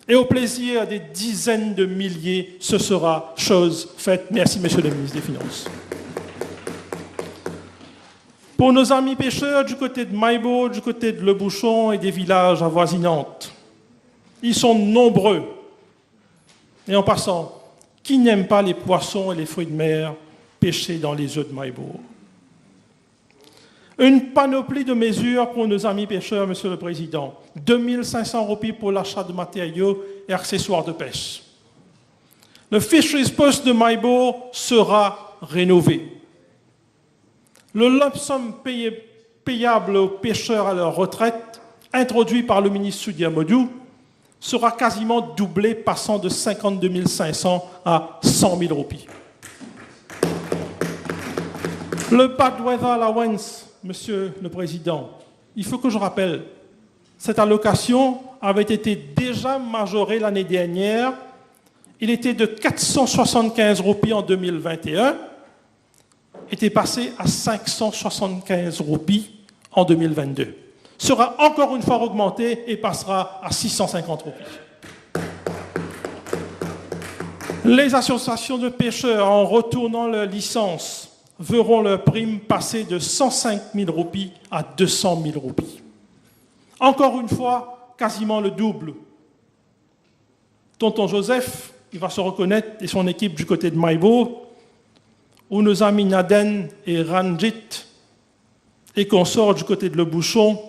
Et au plaisir des dizaines de milliers, ce sera chose faite. Merci, Monsieur le ministre des Finances. Pour nos amis pêcheurs du côté de Maibo, du côté de Le Bouchon et des villages avoisinantes, ils sont nombreux. Et en passant, qui n'aime pas les poissons et les fruits de mer pêchés dans les eaux de Maibo? Une panoplie de mesures pour nos amis pêcheurs, Monsieur le Président. 2500 roupies pour l'achat de matériaux et accessoires de pêche. Le Fisheries Post de Maibo sera rénové. Le lump sum payable aux pêcheurs à leur retraite, introduit par le ministre Soudia Modou, sera quasiment doublé, passant de 52 500 à 100 000 roupies. Le Bad Weather Allowance, Monsieur le Président, il faut que je rappelle, cette allocation avait été déjà majorée l'année dernière. Il était de 475 roupies en 2021, était passé à 575 roupies en 2022. Sera encore une fois augmenté et passera à 650 roupies. Les associations de pêcheurs, en retournant leur licence, verront leur prime passer de 105 000 roupies à 200 000 roupies. Encore une fois, quasiment le double. Tonton Joseph, il va se reconnaître, et son équipe du côté de Maibo, où nos amis Naden et Ranjit et consorts du côté de Le Bouchon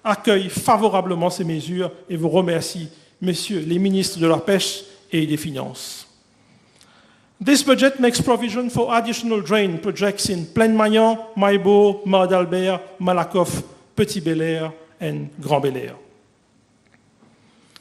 accueillent favorablement ces mesures et vous remercient, messieurs les ministres de la Pêche et des Finances. This budget makes provision for additional drain projects in Plaine-Maillan, Maibo, Mar-d'Albert, Malakoff, Petit-Bel-Air et Grand-Bel-Air.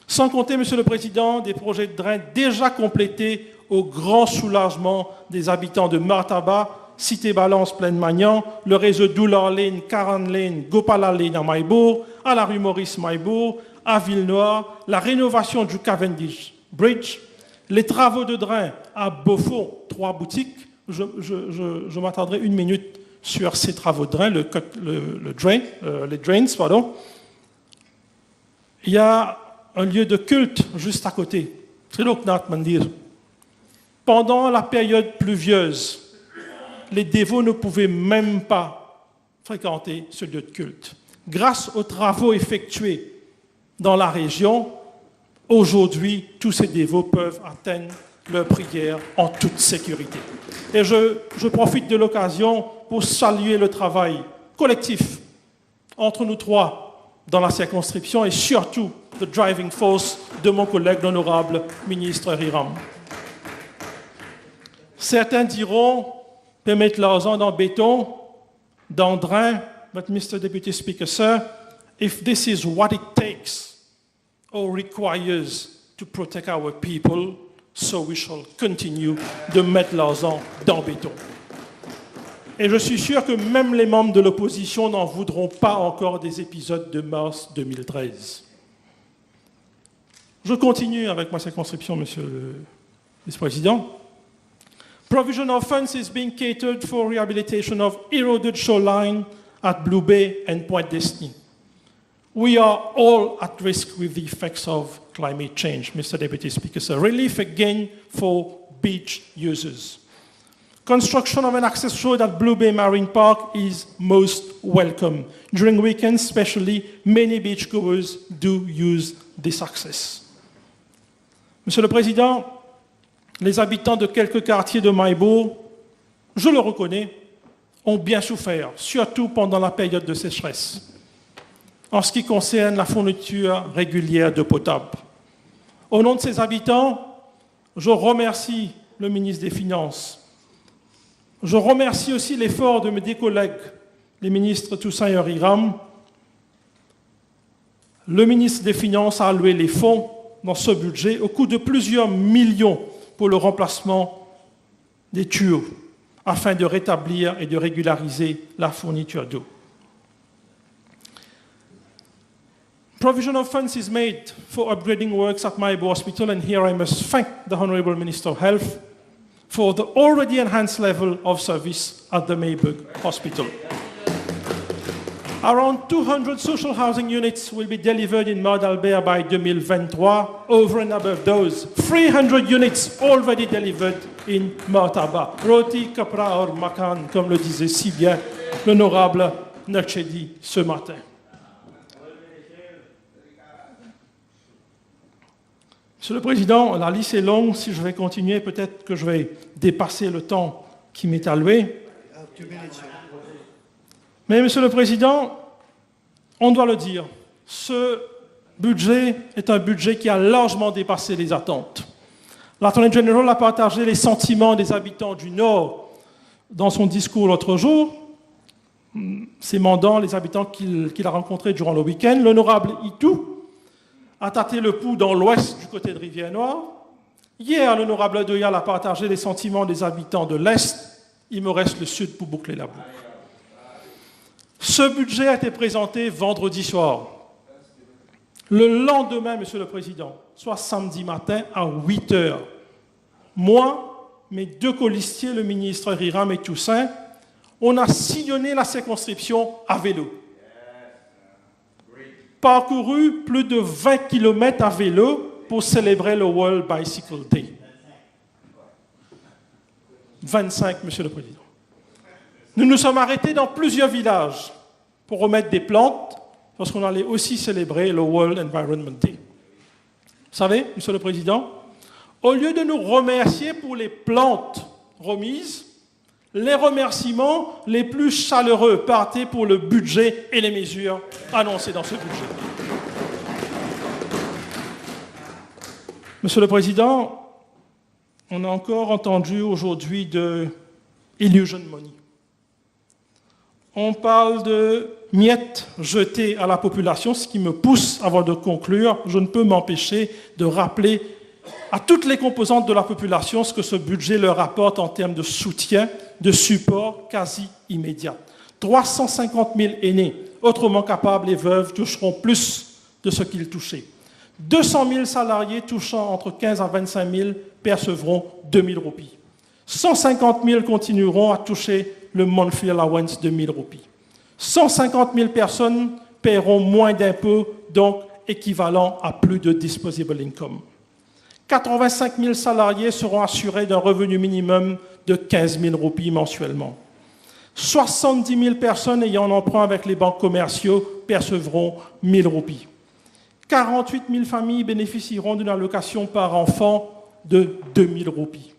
Sans compter, Monsieur le Président, des projets de drain déjà complétés au grand soulagement des habitants de Martaba, Cité Balance, Plaine Magnan, le réseau Doular Lane, Karan Lane, Gopala Lane à Maïbourg, à la rue Maurice Maïbourg, à Villenoir, la rénovation du Cavendish Bridge, les travaux de drain à Beaufort, 3 boutiques. Je m'attendrai 1 minute sur ces travaux de drain, les drains, pardon. Il y a un lieu de culte juste à côté, Triloknath Mandir. Pendant la période pluvieuse, les dévots ne pouvaient même pas fréquenter ce lieu de culte. Grâce aux travaux effectués dans la région, aujourd'hui, tous ces dévots peuvent atteindre leur prière en toute sécurité. Et je profite de l'occasion pour saluer le travail collectif entre nous trois dans la circonscription et surtout le driving force de mon collègue l'honorable ministre Hiram. Certains diront peut mettre l'argent dans le béton, dans le drain, but Mr. Deputy Speaker, sir, if this is what it takes or requires to protect our people, so we shall continue de mettre l'argent dans le béton. Et je suis sûr que même les membres de l'opposition n'en voudront pas encore des épisodes de mars 2013. Je continue avec ma circonscription, Monsieur le Vice-président. Provision of funds is being catered for rehabilitation of eroded shoreline at Blue Bay and Point Destiny. We are all at risk with the effects of climate change, Mr. Deputy Speaker. So relief again for beach users. Construction of an access road at Blue Bay Marine Park is most welcome. During weekends, especially, many beachgoers do use this access. Monsieur le Président, les habitants de quelques quartiers de Maïbourg, je le reconnais, ont bien souffert, surtout pendant la période de sécheresse, en ce qui concerne la fourniture régulière d'eau potable. Au nom de ces habitants, je remercie le ministre des Finances. Je remercie aussi l'effort de mes deux collègues, les ministres Toussaint et Hiram. Le ministre des Finances a alloué les fonds dans ce budget au coût de plusieurs millions pour le remplacement des tuyaux afin de rétablir et de régulariser la fourniture d'eau. Provision of funds is made for upgrading works at Maïbourg Hospital, and here I must thank the Honourable Minister of Health for the already enhanced level of service at the Maïbourg Hospital. Around 200 social housing units will be delivered in Maud Albert by 2023, over and above those 300 units already delivered in Martaba. Roti, Kapra or Makan, comme le disait si bien l'honorable Nachedi ce matin. Monsieur le Président, la liste est longue. Si je vais continuer, peut-être que je vais dépasser le temps qui m'est alloué. Mais, Monsieur le Président, on doit le dire, ce budget est un budget qui a largement dépassé les attentes. L'Attorney General a partagé les sentiments des habitants du Nord dans son discours l'autre jour, s'émandant les habitants qu'il a rencontrés durant le week-end. L'honorable Itou a tâté le pouls dans l'ouest du côté de Rivière-Noire. Hier, l'honorable Doyal a partagé les sentiments des habitants de l'Est. Il me reste le Sud pour boucler la boucle. Ce budget a été présenté vendredi soir. Le lendemain, Monsieur le Président, soit samedi matin à 8 h, moi, mes deux colistiers, le ministre Hiram et Toussaint, on a sillonné la circonscription à vélo. Parcouru plus de 20 km à vélo pour célébrer le World Bicycle Day. 25, Monsieur le Président. Nous nous sommes arrêtés dans plusieurs villages pour remettre des plantes parce qu'on allait aussi célébrer le World Environment Day. Vous savez, Monsieur le Président, au lieu de nous remercier pour les plantes remises, les remerciements les plus chaleureux partaient pour le budget et les mesures annoncées dans ce budget. Monsieur le Président, on a encore entendu aujourd'hui de illusion money. On parle de miettes jetées à la population, ce qui me pousse, avant de conclure, je ne peux m'empêcher de rappeler à toutes les composantes de la population ce que ce budget leur apporte en termes de soutien, de support quasi immédiat. 350 000 aînés, autrement capables et veuves, toucheront plus de ce qu'ils touchaient. 200 000 salariés touchant entre 15 à 25 000 percevront 2 000 roupies. 150 000 continueront à toucher le monthly allowance de 1 000 roupies. 150 000 personnes paieront moins d'impôts, donc équivalent à plus de disposable income. 85 000 salariés seront assurés d'un revenu minimum de 15 000 roupies mensuellement. 70 000 personnes ayant un emprunt avec les banques commerciaux percevront 1 000 roupies. 48 000 familles bénéficieront d'une allocation par enfant de 2 000 roupies.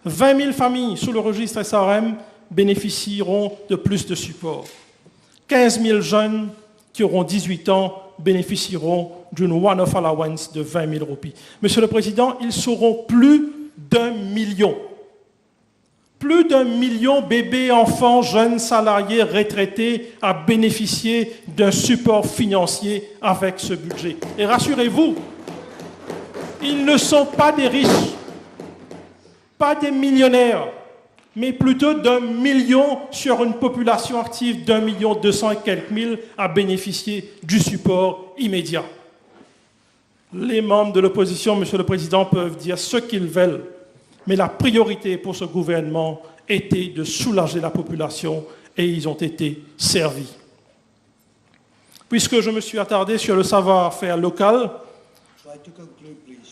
20 000 familles sous le registre SRM bénéficieront de plus de support. 15 000 jeunes qui auront 18 ans bénéficieront d'une one-off allowance de 20 000 roupies. Monsieur le Président, ils seront plus d'1 million. Plus d'1 million bébés, enfants, jeunes, salariés, retraités à bénéficier d'un support financier avec ce budget. Et rassurez-vous, ils ne sont pas des riches, pas des millionnaires, mais plutôt d'1 million sur une population active d'1 200 000 et quelques mille à bénéficier du support immédiat. Les membres de l'opposition, Monsieur le Président, peuvent dire ce qu'ils veulent, mais la priorité pour ce gouvernement était de soulager la population et ils ont été servis. Puisque je me suis attardé sur le savoir-faire local,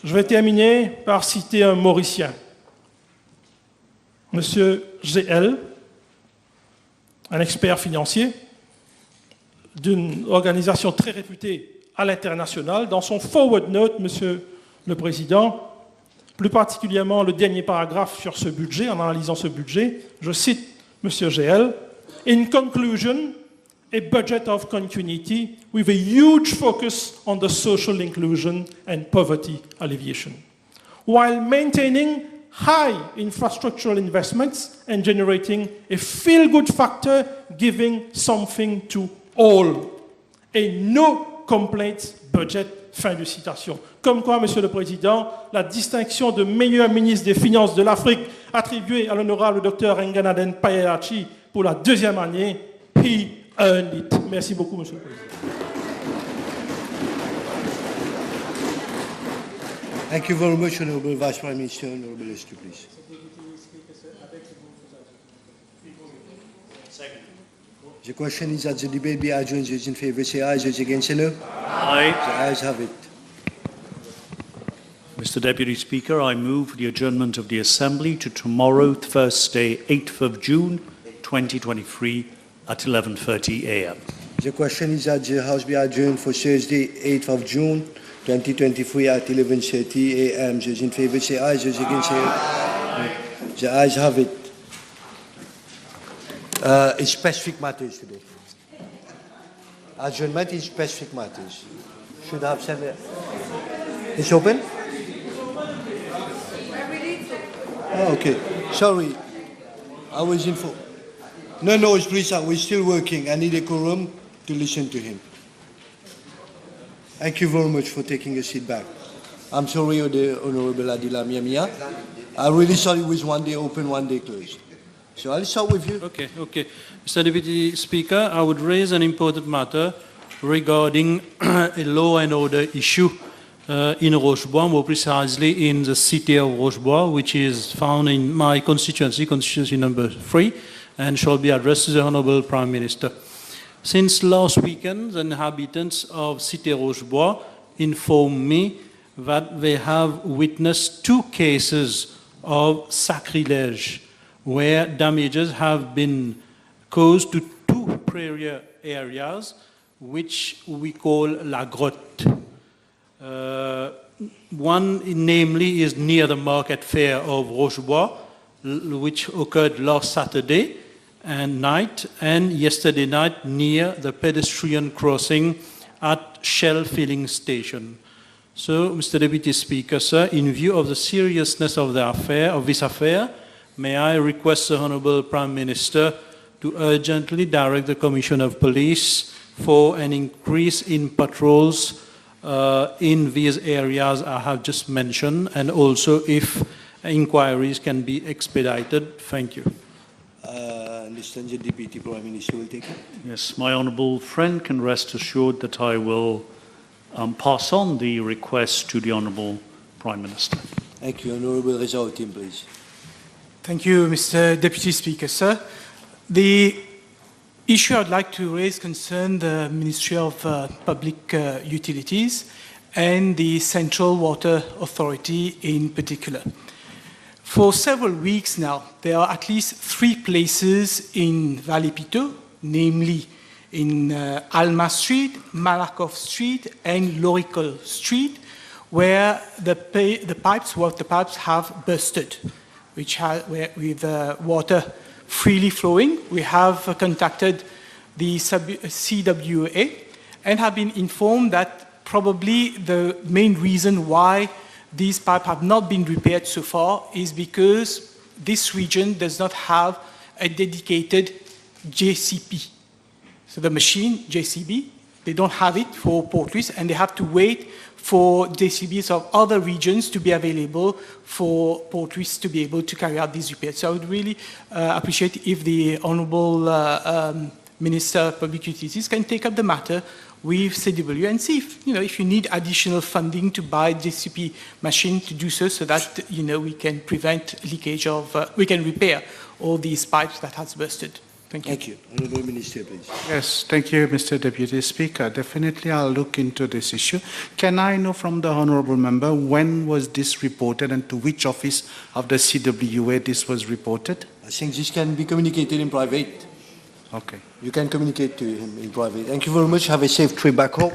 je vais terminer par citer un Mauricien. Monsieur GL, un expert financier d'une organisation très réputée à l'international, dans son forward note, Monsieur le Président, plus particulièrement le dernier paragraphe sur ce budget, en analysant ce budget, je cite Monsieur GL, « In conclusion, a budget of continuity with a huge focus on the social inclusion and poverty alleviation, while maintaining high infrastructural investments and generating a feel-good factor giving something to all. A no complaints budget », fin de citation. Comme quoi, Monsieur le Président, la distinction de meilleur ministre des Finances de l'Afrique attribuée à l'honorable Dr Nganaden Payachi pour la 2e année, he earned it. Merci beaucoup, Monsieur le Président. Thank you very much, Honourable Vice Prime Minister. Honourable Minister, please. The question is that the debate be adjourned. Those in favour say aye. Those against say no. Aye. The ayes have it. Mr. Deputy Speaker, I move for the adjournment of the Assembly to tomorrow, Thursday, 8th of June, 2023, at 11:30 a.m. The question is that the House be adjourned for Thursday, 8th of June, 2023 at 11:30 a.m. Those in favour say aye. Those against say no. The ayes have it. It's specific matters today. Adjournment is specific matters. Should have said it. It's open? Oh, okay. Sorry. I was informed. No, please, we're still working. I need a quorum to listen to him. Thank you very much for taking a seat back. I'm sorry, Honourable Adila Miamia. I'm really sorry it was one day open, one day closed. So I'll start with you. Okay. Mr. Deputy Speaker, I would raise an important matter regarding a law and order issue in Rochebois, more precisely in the city of Rochebois, which is found in my constituency number 3, and shall be addressed to the Honourable Prime Minister. Since last weekend, the inhabitants of Cité Rochebois informed me that they have witnessed 2 cases of sacrilege, where damages have been caused to 2 prayer areas, which we call La Grotte. One, namely, is near the market fair of Rochebois, which occurred last Saturday night, and yesterday night near the pedestrian crossing at Shell filling station. So, Mr. Deputy Speaker, sir, in view of the seriousness of this affair, may I request the Honourable Prime Minister to urgently direct the Commission of Police for an increase in patrols in these areas I have just mentioned, and also if inquiries can be expedited. Thank you. Understand the Deputy Prime Minister will take it. Yes, my honourable friend can rest assured that I will pass on the request to the honourable Prime Minister. Thank you. Honourable Result, please. Thank you, Mr. Deputy Speaker, sir. The issue I'd like to raise concerns the Ministry of Public Utilities and the Central Water Authority in particular. For several weeks now, there are at least 3 places in Valley Pito, namely in Alma Street, Malakoff Street, and Lorical Street, where the water pipes have bursted, with water freely flowing. We have contacted the CWA and have been informed that probably the main reason why these pipes have not been repaired so far is because this region does not have a dedicated JCP. So the machine, JCB, they don't have it for Port Louis, and they have to wait for JCBs of other regions to be available for Port Louis to be able to carry out these repairs. So I would really appreciate if the Honourable Minister of Public Utilities can take up the matter with CW and see if, if you need additional funding to buy JCP machine to do so that, we can prevent leakage of, we can repair all these pipes that has bursted. Thank you. Thank you. Honourable Minister, please. Yes, thank you, Mr. Deputy Speaker. Definitely I'll look into this issue. Can I know from the Honourable Member when was this reported and to which office of the CWA this was reported? I think this can be communicated in private. Okay. You can communicate to him in private. Thank you very much. Have a safe trip back home.